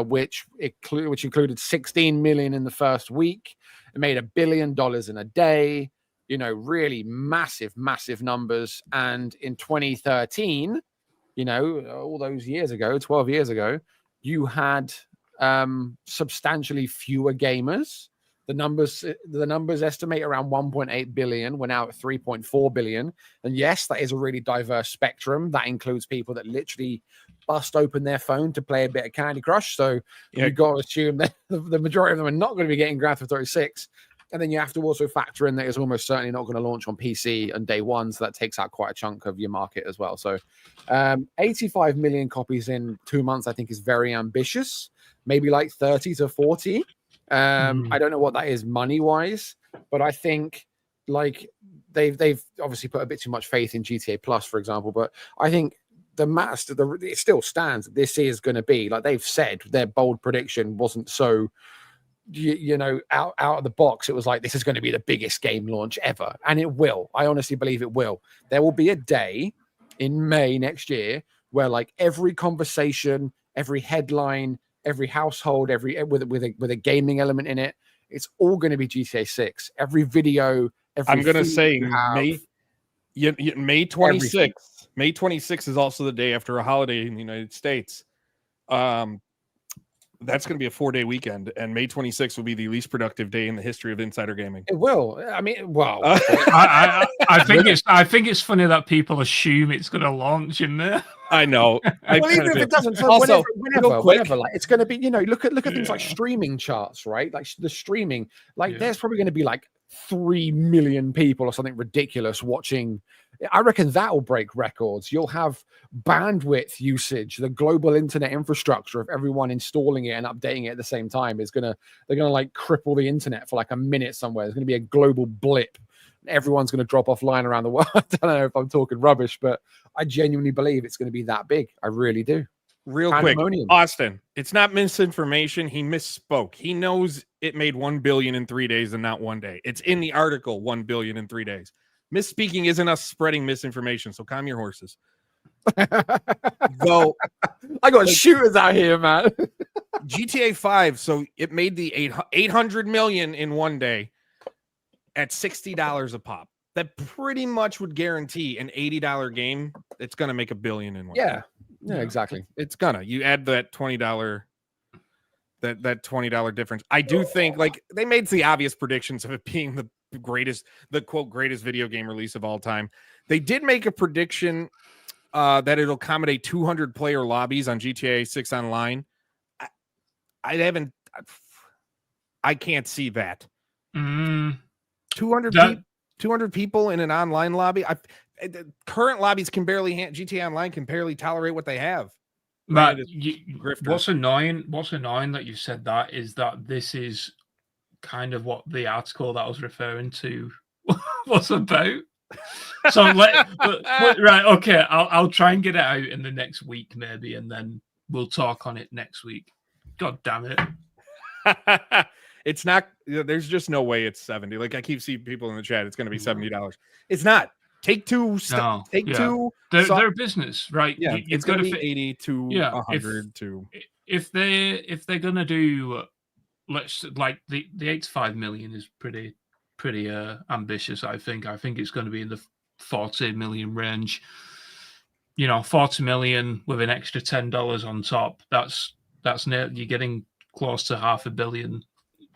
which included 16 million in the first week. It made $1 billion in a day. Really massive, massive numbers. And in 2013, all those years ago, 12 years ago, you had substantially fewer gamers. The numbers estimate around 1.8 billion. We're now at 3.4 billion. And yes, that is a really diverse spectrum. That includes people that literally bust open their phone to play a bit of Candy Crush. So you've got to assume that the majority of them are not going to be getting Grand Theft Auto 6. And then you have to also factor in that it's almost certainly not going to launch on PC on day one. So that takes out quite a chunk of your market as well. So 85 million copies in 2 months, I think, is very ambitious. Maybe like 30 to 40. I don't know what that is money wise, but I think like they've obviously put a bit too much faith in GTA Plus, for example. But I think it still stands. This is going to be, like they've said, their bold prediction wasn't so, out of the box. It was like, this is going to be the biggest game launch ever, and it will. I honestly believe it will. There will be a day in May next year where like every conversation, every headline, every household, with a gaming element in it, it's all going to be GTA 6. Every video, I'm going to say May 26th. May 26th is also the day after a holiday in the United States. That's going to be a 4-day weekend, and May 26th will be the least productive day in the history of insider gaming. It will. I mean, well, I think it's funny that people assume it's going to launch in there. I know. Well, even if it doesn't, so also, whenever, like it's going to be, look at things like streaming charts, right? Like the streaming, there's probably going to be like 3 million people or something ridiculous watching. I reckon that will break records. You'll have bandwidth usage, the global internet infrastructure of everyone installing it and updating it at the same time they're gonna like cripple the internet for like a minute somewhere. There's gonna be a global blip. Everyone's gonna drop offline around the world. I don't know if I'm talking rubbish, but I genuinely believe it's gonna be that big. I really do. Real quick, Austin, it's not misinformation. He misspoke. He knows it made 1 billion in 3 days and not 1 day. It's in the article, 1 billion in 3 days. Misspeaking isn't us spreading misinformation, so calm your horses. Go. I got shooters out here, man. GTA 5, so it made the 800 million in 1 day at $60 a pop. That pretty much would guarantee an $80 game. It's going to make $1 billion in 1 day. Yeah, exactly. It's gonna. You add that $20 that $20 difference. I do think like they made the obvious predictions of it being the quote greatest video game release of all time. They did make a prediction that it'll accommodate 200 player lobbies on GTA 6 Online. I can't see that. 200 people in an online lobby. Current lobbies can barely GTA Online can barely tolerate what they have. But what's annoying that you said that is that this is kind of what the article that I was referring to was about. So right, okay, I'll try and get it out in the next week maybe, and then we'll talk on it next week. God damn it. It's not, there's just no way it's 70. Like I keep seeing people in the chat, it's going to be $70. It's not. Two. They're a business, right? Yeah, it's going to be 80 to 100 if they're going to do, let's like the 85 million is pretty ambitious. I think it's going to be in the 40 million range. 40 million with an extra $10 on top. That's you're getting close to $500 million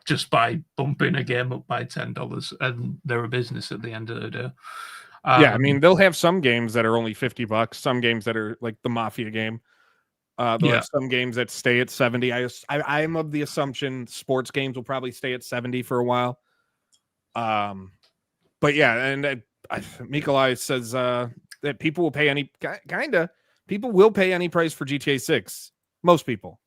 just by bumping a game up by $10, and they're a business at the end of the day. I mean, they'll have some games that are only $50, some games that are like the Mafia game. They'll have some games that stay at 70. I am of the assumption sports games will probably stay at 70 for a while. But yeah, and Mikolai says that people will pay people will pay any price for GTA 6. Most people.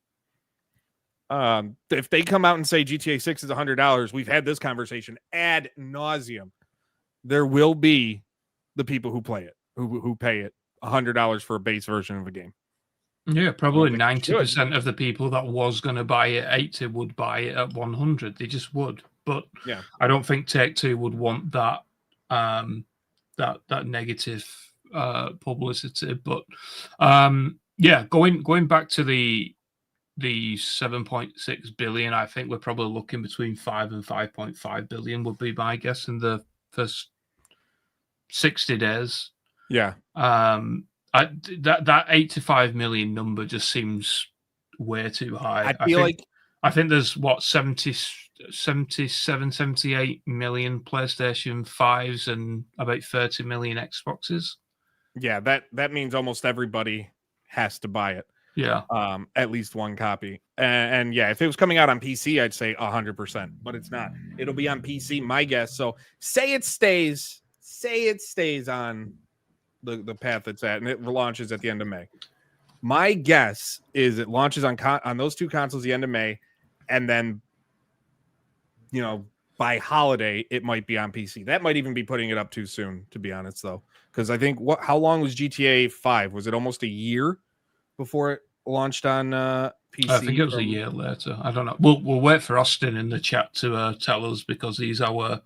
If they come out and say GTA 6 is $100, we've had this conversation ad nauseum. There will be the people who play it, who pay it $100 for a base version of a game. Yeah, probably 90% of the people that was going to buy it at 80 would buy it at 100. They just would. But yeah, I don't think Take-Two would want that that negative publicity. But going back to the 7.6 billion, I think we're probably looking between 5 and 5.5 billion would be my guess in the first 60 days. Yeah. That 85 million number just seems way too high. I think there's 70 77, 78 million PlayStation 5s and about 30 million Xboxes. Yeah, that means almost everybody has to buy it. Yeah. At least one copy. And yeah, if it was coming out on PC, I'd say 100%, but it's not. It'll be on PC, my guess. So say it stays on the path it's at, and it launches at the end of May. My guess is it launches on those two consoles the end of May, and then by holiday it might be on PC. That might even be putting it up too soon, to be honest, though, because I think how long was GTA 5? Was it almost a year before it launched on PC? I think it was a year later. I don't know. We'll wait for Austin in the chat to tell us, because he's our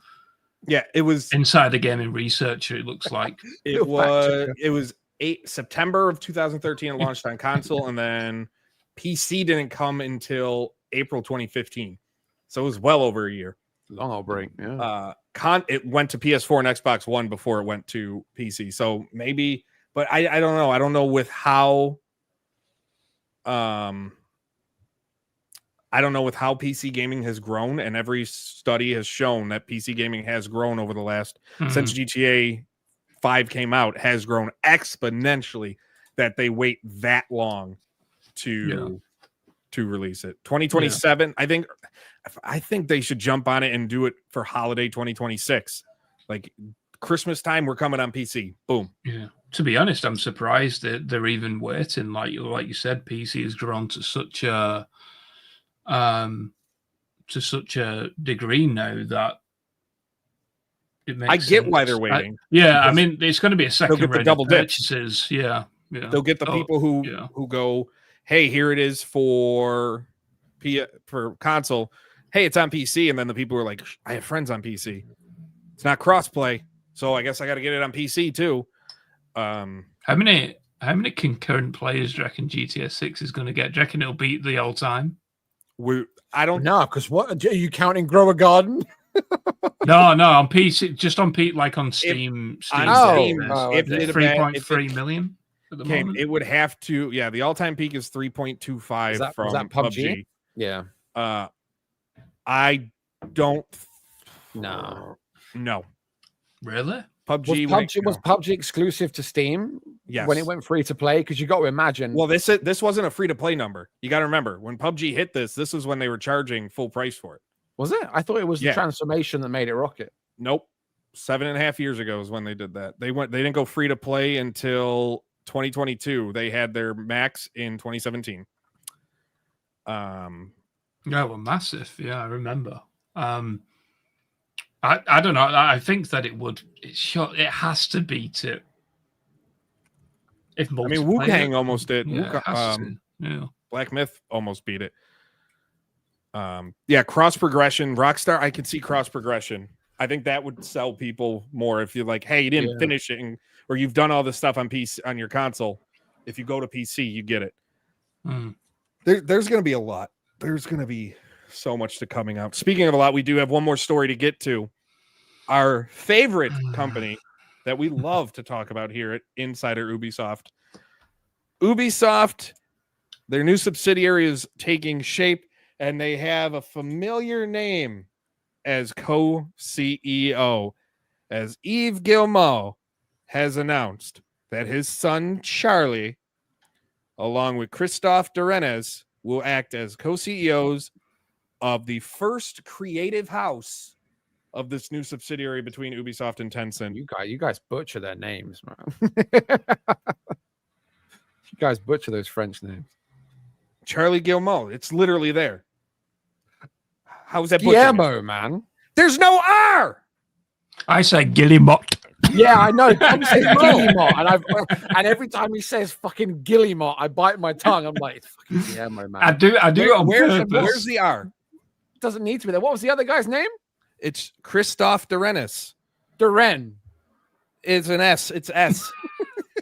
it was insider gaming researcher. It looks like it was September of 2013. It launched on console, and then PC didn't come until April 2015. So it was well over a year. Long old break. Yeah. It went to PS4 and Xbox One before it went to PC. So maybe, but I don't know. I don't know with how. I don't know with how PC gaming has grown, and every study has shown that PC gaming has grown over the last since GTA 5 came out, has grown exponentially. That they wait that long to release it. 2027. Yeah. I think they should jump on it and do it for holiday 2026, like Christmas time. We're coming on PC. Boom. Yeah. To be honest, I'm surprised that they're even waiting. Like you said, PC has grown to such a degree now that it makes I get sense. why they're waiting. I mean, it's going to be a second round of double purchases. Yeah. They'll get the people who go, hey, here it is for console. Hey, it's on PC, and then the people who are like, I have friends on PC. It's not crossplay, so I guess I got to get it on PC too. How many concurrent players do you reckon GTA 6 is going to get? Do you reckon it'll beat the all time? I don't know, because what are you counting? Grow a Garden? No, on PC, just on like on Steam. Steam, 3.3 million at the moment. It would have to. Yeah, the all-time peak is 3.25 from PUBG. Yeah. I don't. No. Really? PUBG was PUBG exclusive to Steam? Yes. When it went free to play, because you got to imagine. Well, this wasn't a free to play number. You got to remember, when PUBG hit this was when they were charging full price for it. Was it? I thought it was the transformation that made it rocket. Nope. 7.5 years ago is when they did that. They didn't go free to play until 2022. They had their max in 2017. Yeah, well, massive. Yeah, I remember. I don't know. I think that it has to beat it. Wu Kang almost did. Yeah, Black Myth almost beat it. Cross progression. Rockstar, I could see cross progression. I think that would sell people more if you're like, hey, you didn't finish it, or you've done all this stuff on PC on your console. If you go to PC, you get it. There's going to be a lot. There's going to be so much to coming out. Speaking of a lot, we do have one more story to get to. Our favorite company that we love to talk about here at Insider Ubisoft. Ubisoft, their new subsidiary is taking shape, and they have a familiar name as co-CEO, as Yves Guillemot has announced that his son Charlie, along with Christophe Dorenes, will act as co-CEOs of the first creative house of this new subsidiary between Ubisoft and Tencent. You guys butcher their names, man. You guys butcher those French names. Charlie Guillemot. It's literally there. How's that Guillermo, man? There's no R. I say Guillemot. Yeah, I know. Tom says Guillemot, and every time he says fucking Guillemot, I bite my tongue. I'm like, it's fucking Guillermo, man. I do. Where's the R? It doesn't need to be there. What was the other guy's name? It's Christophe Dorenes. Duren. It's an S. It's S.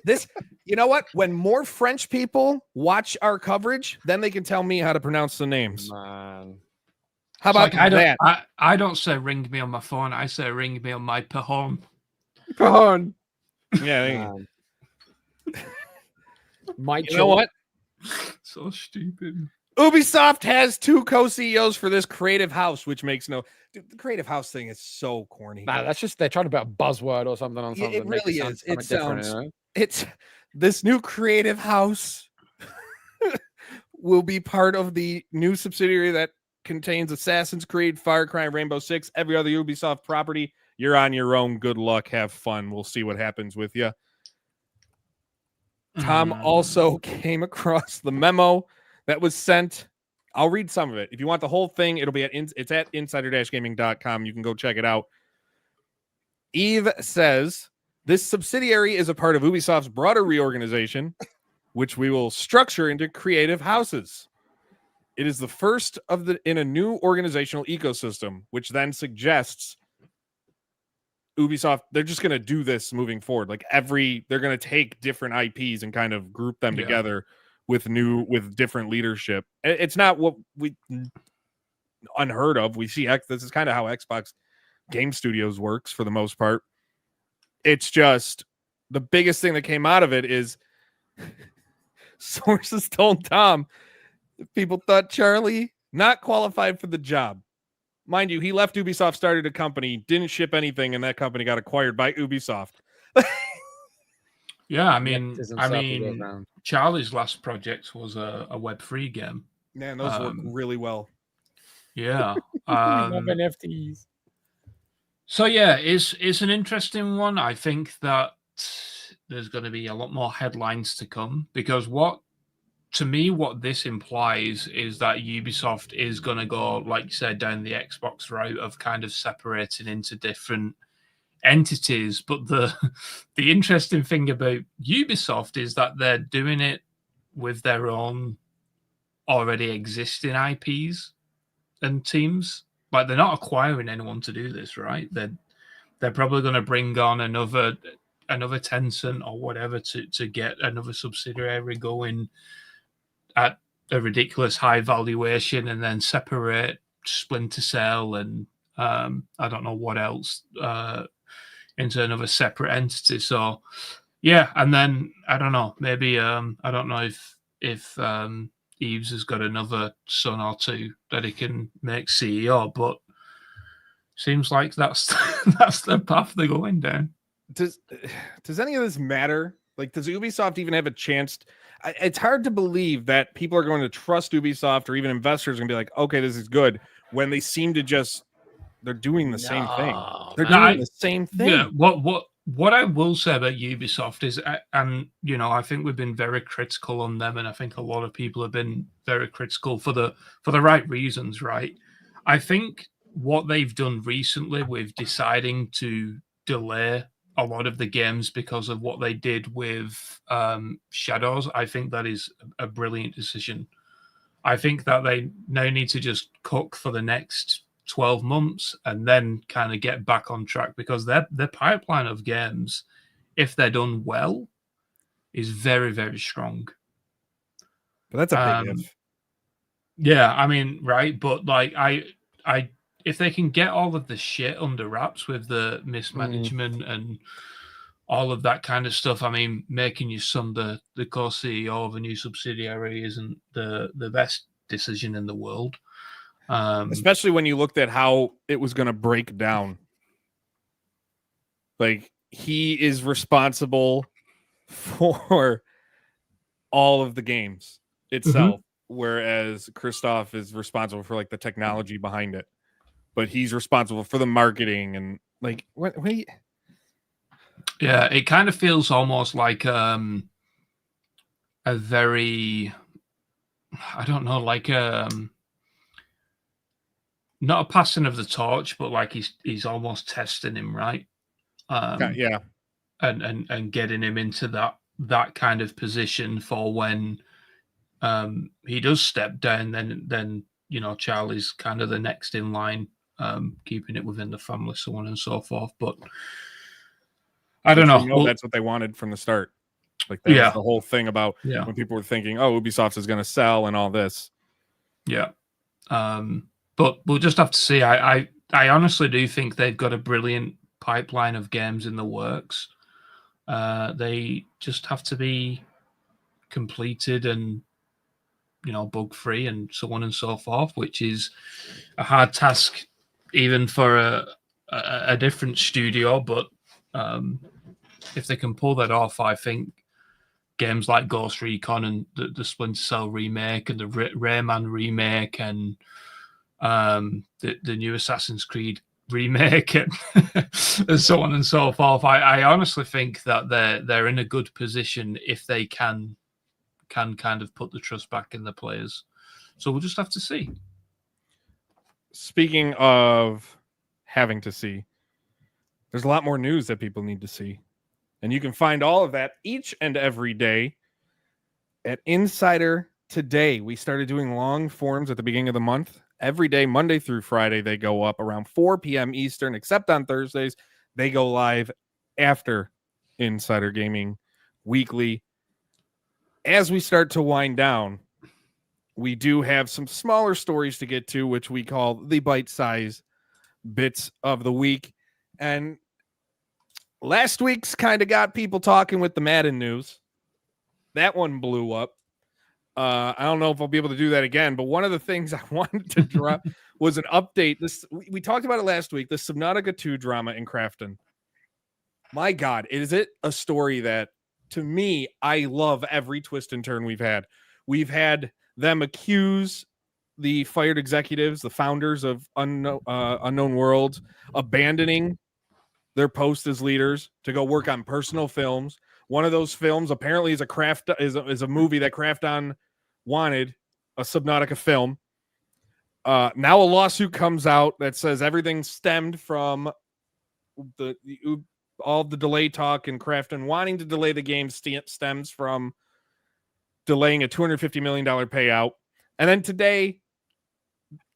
This, you know what? When more French people watch our coverage, then they can tell me how to pronounce the names. Man. How about that? I don't say ring me on my phone. I say ring me on my pajon. Pajon. Yeah. My you know what? So stupid. Ubisoft has 2 co-CEOs for this creative house, which makes no... Dude, the creative house thing is so corny. Nah, that's just they're trying to put a buzzword or something on Yeah, something. it really is. It Different, sounds... you know? It's this new creative house will be part of the new subsidiary that contains Assassin's Creed, Far Cry, Rainbow Six, every other Ubisoft property. You're on your own. Good luck. Have fun. We'll see what happens with you. Tom also came across the memo that was sent. I'll read some of it. If you want the whole thing, it's at insider-gaming.com. You can go check it out. Eve says, this subsidiary is a part of Ubisoft's broader reorganization, which we will structure into creative houses. It is the first in a new organizational ecosystem, which then suggests Ubisoft, they're just going to do this moving forward. Like they're going to take different IPs and kind of group them together with different leadership. It's not what we unheard of. We see this is kind of how Xbox Game Studios works for the most part. It's just the biggest thing that came out of it is sources told Tom people thought Charlie not qualified for the job. Mind you, he left Ubisoft, started a company, didn't ship anything, and that company got acquired by Ubisoft. Yeah, I mean, Charlie's last project was a Web3 game. Man, those work really well. Yeah. Love NFTs. So yeah, it's an interesting one. I think that there's going to be a lot more headlines to come because what this implies is that Ubisoft is going to go, like you said, down the Xbox route of kind of separating into different entities. But the interesting thing about Ubisoft is that they're doing it with their own already existing IPs and teams. Like they're not acquiring anyone to do this, right? They're probably going to bring on another Tencent or whatever to get another subsidiary going at a ridiculous high valuation, and then separate Splinter Cell and I don't know what else into another separate entity. So yeah, and then I don't know, maybe I don't know if Eves has got another son or two that he can make CEO, but seems like that's that's the path they're going down. Does any of this matter? Like, does Ubisoft even have a chance? It's hard to believe that people are going to trust Ubisoft, or even investors are going to be like, okay, this is good, when they seem to they're doing the same thing. They're doing the same thing. Yeah, what I will say about Ubisoft is, and you know, I think we've been very critical on them, and I think a lot of people have been very critical for the right reasons, right? I think what they've done recently with deciding to delay a lot of the games because of what they did with Shadows, I think that is a brilliant decision. I think that they now need to just cook for the next 12 months and then kind of get back on track, because their pipeline of games, if they're done well, is very, very strong. But that's a big if. Yeah, I mean, right, but like I if they can get all of the shit under wraps with the mismanagement and all of that kind of stuff, I mean, making your son the co-CEO of a new subsidiary isn't the best decision in the world. Especially when you looked at how it was going to break down. Like, he is responsible for all of the games itself, whereas Christoph is responsible for like the technology behind it. But he's responsible for the marketing and like what yeah, it kind of feels almost like a very, I don't know, like not a passing of the torch, but like he's almost testing him, right? Yeah. And getting him into that kind of position for when he does step down, then you know, Charlie's kind of the next in line, keeping it within the family, so on and so forth. But I don't know. That's what they wanted from the start. Like that was the whole thing about when people were thinking, oh, Ubisoft is going to sell and all this. Yeah. But we'll just have to see. I honestly do think they've got a brilliant pipeline of games in the works. They just have to be completed and, bug free and so on and so forth, which is a hard task even for a different studio. But if they can pull that off, I think games like Ghost Recon and the Splinter Cell remake and the Rayman remake and the new Assassin's Creed remake and, and so on and so forth, I honestly think that they're in a good position if they can kind of put the trust back in the players. So we'll just have to see. Speaking of having to see, there's a lot more news that people need to see. And you can find all of that each and every day at Insider Today. We started doing long forms at the beginning of the month. Every day, Monday through Friday, they go up around 4 p.m. Eastern, except on Thursdays. They go live after Insider Gaming Weekly. As we start to wind down, we do have some smaller stories to get to, which we call the bite-sized bits of the week. And last week's kind of got people talking with the Madden news. That one blew up. I don't know if I'll be able to do that again, but one of the things I wanted to drop was an update. We talked about it last week, the Subnautica 2 drama in Crafton. My God, is it a story that, to me, I love every twist and turn we've had. We've had them accuse the fired executives, the founders of Unknown Worlds, abandoning their post as leaders to go work on personal films. One of those films apparently is a movie that Krafton wanted, a Subnautica film. Now a lawsuit comes out that says everything stemmed from all the delay talk, and Krafton wanting to delay the game stems from delaying a $250 million payout. And then today,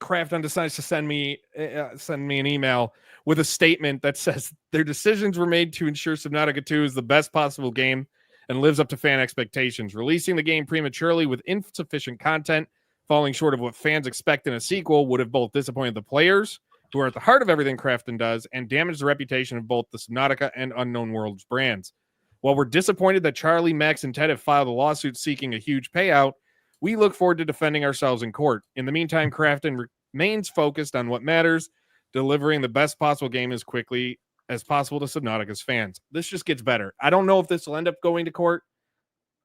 Krafton decides to send me an email with a statement that says their decisions were made to ensure Subnautica 2 is the best possible game and lives up to fan expectations. Releasing the game prematurely with insufficient content, falling short of what fans expect in a sequel, would have both disappointed the players, who are at the heart of everything Krafton does, and damaged the reputation of both the Subnautica and Unknown Worlds brands. While we're disappointed that Charlie, Max, and Ted have filed a lawsuit seeking a huge payout, we look forward to defending ourselves in court. In the meantime, Krafton remains focused on what matters, delivering the best possible game as quickly as possible to Subnautica's fans. This just gets better. I don't know if this will end up going to court.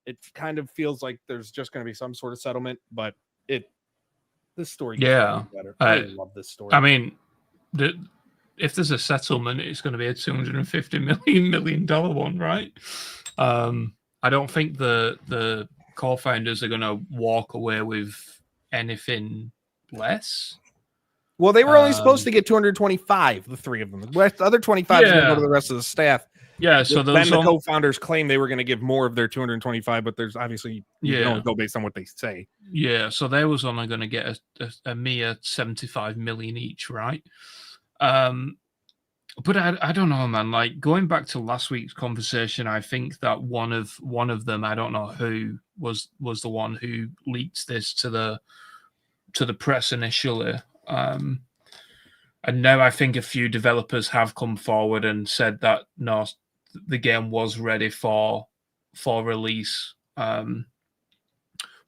It kind of feels like there's just going to be some sort of settlement, but this story gets better. I love this story. I mean, if there's a settlement, it's going to be a $250 million one, right? I don't think the co-founders are going to walk away with anything less. Well, they were only supposed to get 225, the three of them. The other 25 is going to go to the rest of the staff. Yeah, so then the co-founders claim they were going to give more of their 225, but there's obviously you don't go based on what they say. Yeah, so they was only going to get a mere 75 million each, right? But I don't know, man. Like, going back to last week's conversation, I think that one of them, I don't know who was the one who leaked this to the press initially. And now I think a few developers have come forward and said that no, the game was ready for release. But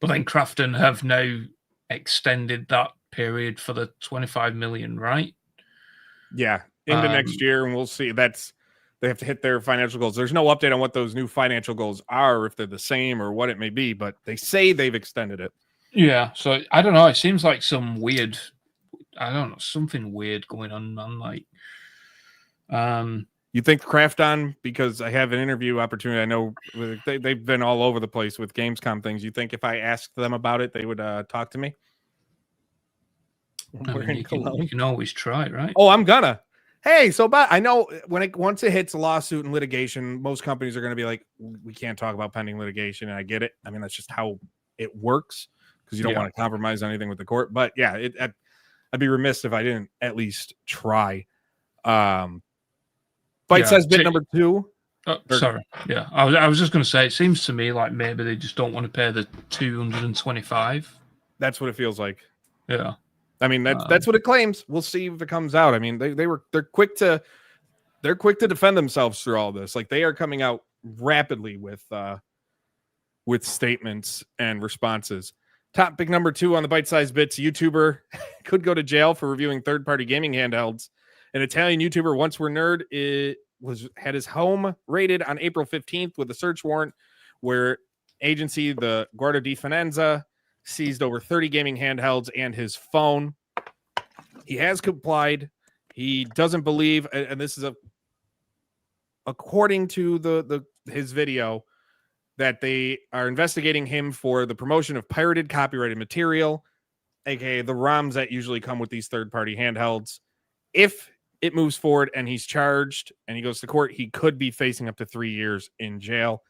then Krafton have now extended that period for the 25 million, right? Yeah, into next year, and we'll see. They have to hit their financial goals. There's no update on what those new financial goals are, if they're the same or what it may be, but they say they've extended it. Yeah, so I don't know. It seems like some weird, I don't know, something weird going on, man. Like, you think Krafton, because I have an interview opportunity, I know they've been all over the place with Gamescom things. You think if I asked them about it, they would talk to me? You can always try, right? Oh, I'm gonna. Hey, so but I know once it hits lawsuit and litigation, most companies are going to be like, we can't talk about pending litigation, and I get it. I mean, that's just how it works, because you don't want to compromise anything with the court. But yeah, I'd be remiss if I didn't at least try. Bite-sized bit number 2. Oh, sorry. Yeah, I was just going to say, it seems to me like maybe they just don't want to pay the 225. That's what it feels like. Yeah. I mean, that's what it claims. We'll see if it comes out. I mean, they're quick to defend themselves through all this. Like, they are coming out rapidly with statements and responses. Topic number 2 on the Bitesized Bits: YouTuber could go to jail for reviewing third-party gaming handhelds. An Italian YouTuber, Once We're Nerd, had his home raided on April 15th with a search warrant, where agency the Guardia di Finanza seized over 30 gaming handhelds and his phone. He has complied. He doesn't believe, and this is according to his video, that they are investigating him for the promotion of pirated copyrighted material, aka the ROMs that usually come with these third-party handhelds. If it moves forward and he's charged and he goes to court, he could be facing up to 3 years in jail.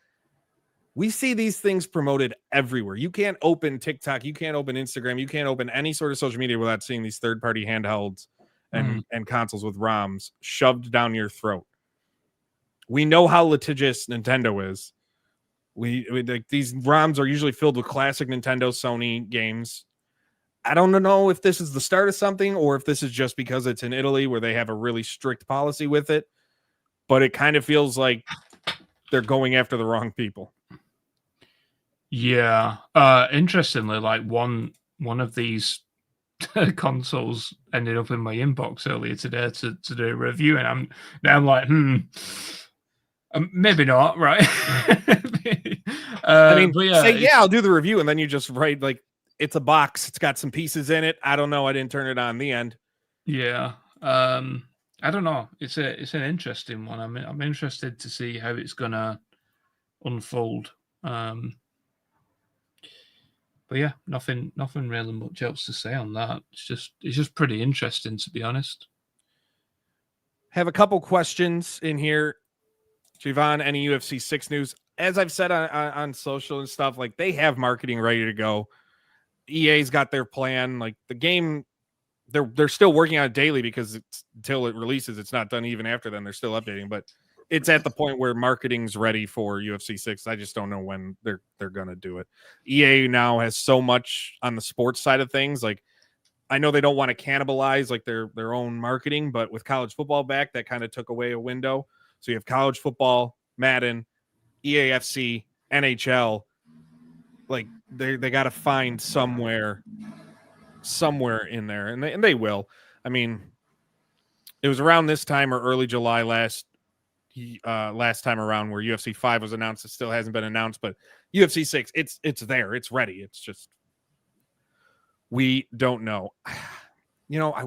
We see these things promoted everywhere. You can't open TikTok, you can't open Instagram, you can't open any sort of social media without seeing these third-party handhelds and consoles with ROMs shoved down your throat. We know how litigious Nintendo is. We like, these ROMs are usually filled with classic Nintendo, Sony games. I don't know if this is the start of something or if this is just because it's in Italy where they have a really strict policy with it, but it kind of feels like they're going after the wrong people. Yeah. Interestingly, like one of these consoles ended up in my inbox earlier today to do a review, and I'm like, maybe not, right? I mean, but yeah, I'll do the review, and then you just write like, it's a box, it's got some pieces in it. I don't know, I didn't turn it on. The end. Yeah. I don't know. It's an interesting one. I'm interested to see how it's gonna unfold. But yeah, nothing really much else to say on that. It's just pretty interesting, to be honest. Have a couple questions in here. Javon, any UFC 6 news? As I've said on social and stuff, like, they have marketing ready to go. EA's got their plan. Like, the game, they're still working on it daily because until it releases, it's not done. Even after then, they're still updating. But it's at the point where marketing's ready for UFC 6. I just don't know when they're gonna do it. EA now has so much on the sports side of things. Like, I know they don't want to cannibalize like their own marketing, but with college football back, that kind of took away a window. So you have college football, Madden, EAFC, NHL. Like, they got to find somewhere in there, and they will. I mean, it was around this time or early July last time around where UFC 5 was announced. It still hasn't been announced, but UFC 6, it's there, it's ready. It's just, we don't know. You know, I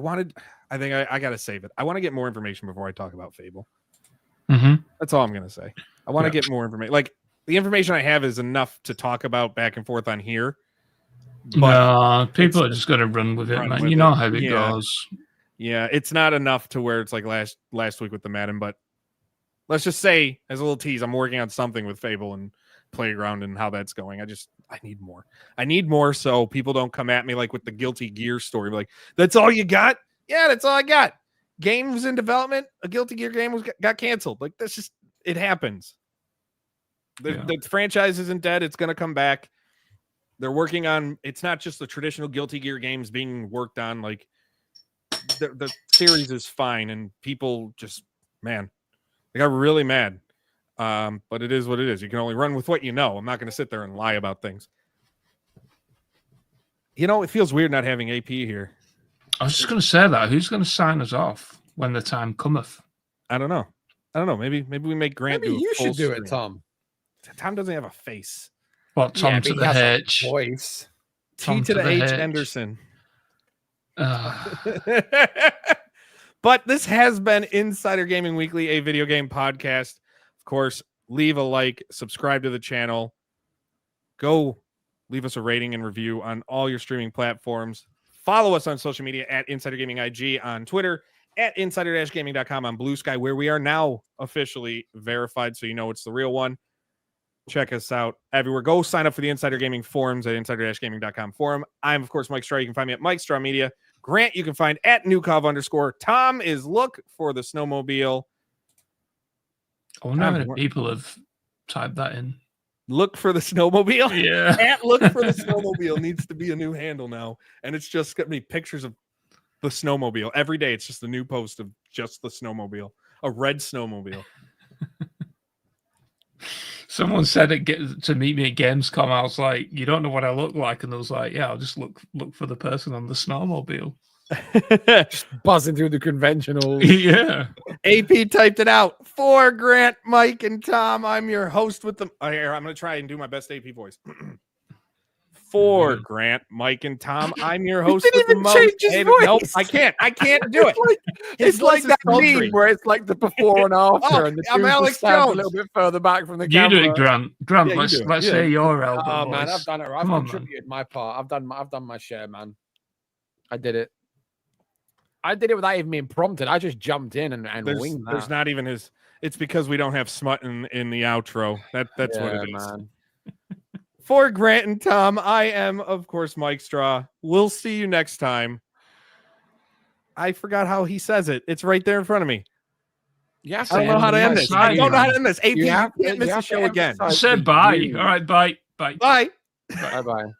think I gotta save it. I want to get more information before I talk about Fable. That's all I'm gonna say. I want to get more information. Like, the information I have is enough to talk about back and forth on here. But people are just gonna run with it, man. You know how it goes. Yeah, it's not enough to where it's like last week with the Madden, but let's just say, as a little tease, I'm working on something with Fable and Playground and how that's going. I need more. I need more so people don't come at me like with the Guilty Gear story. Like, that's all you got? Yeah, that's all I got. Game was in development. A Guilty Gear game got canceled. Like, that's just, it happens. The franchise isn't dead. It's going to come back. They're working on, it's not just the traditional Guilty Gear games being worked on. Like, the series is fine, and people just, man, they got really mad. But it is what it is. You can only run with what you know. I'm not going to sit there and lie about things. You know, it feels weird not having AP here. I was just going to say that. Who's going to sign us off when the time cometh? I don't know. Maybe we make Grant do a you full should do stream. it, Tom. Tom doesn't have a face. What, Tom to the H? Voice. T to the H. Henderson. But this has been Insider Gaming Weekly, a video game podcast. Of course, leave a like, subscribe to the channel. Go leave us a rating and review on all your streaming platforms. Follow us on social media at Insider Gaming IG on Twitter, at insider-gaming.com on Blue Sky, where we are now officially verified, so you know it's the real one. Check us out everywhere. Go sign up for the Insider Gaming forums at insider-gaming.com forum. I'm, of course, Mike Straw. You can find me at Mike Straw Media. Grant, you can find at Newcov_. Tom is look for the snowmobile. I wonder how many people have typed that in. Look for the snowmobile? Yeah. At look for the snowmobile needs to be a new handle now. And it's just going to be pictures of the snowmobile. Every day it's just a new post of just the snowmobile. A red snowmobile. Someone said to meet me at Gamescom. I was like, "You don't know what I look like," and I was like, "Yeah, I'll just look for the person on the snowmobile." Just buzzing through the conventional. Yeah. AP typed it out for Grant, Mike, and Tom. I'm your host with them. Here, I'm going to try and do my best AP voice. For Grant, Mike, and Tom, I'm your host with the most. Nope, I can't do it. It's like that meme where it's like the before and after, and the I'm Alex stands Jones. a little bit further back from the You camera. do it, Grant. Grant, Yeah, let's hear your elbow Oh voice. man, I've done it. I've Come on, contributed my part. I've done my share, man. I did it. I did it without even being prompted. I just jumped in and winged that. There's not even his. It's because we don't have smut in the outro. That's what it is. Man. For Grant and Tom, I am, of course, Mike Straw. We'll see you next time. I forgot how he says it. It's right there in front of me. Yeah, I don't know how to end this. I don't know how to end this. AP, you can't miss the show again. Say bye. All right, bye. Bye. Bye. Bye-bye.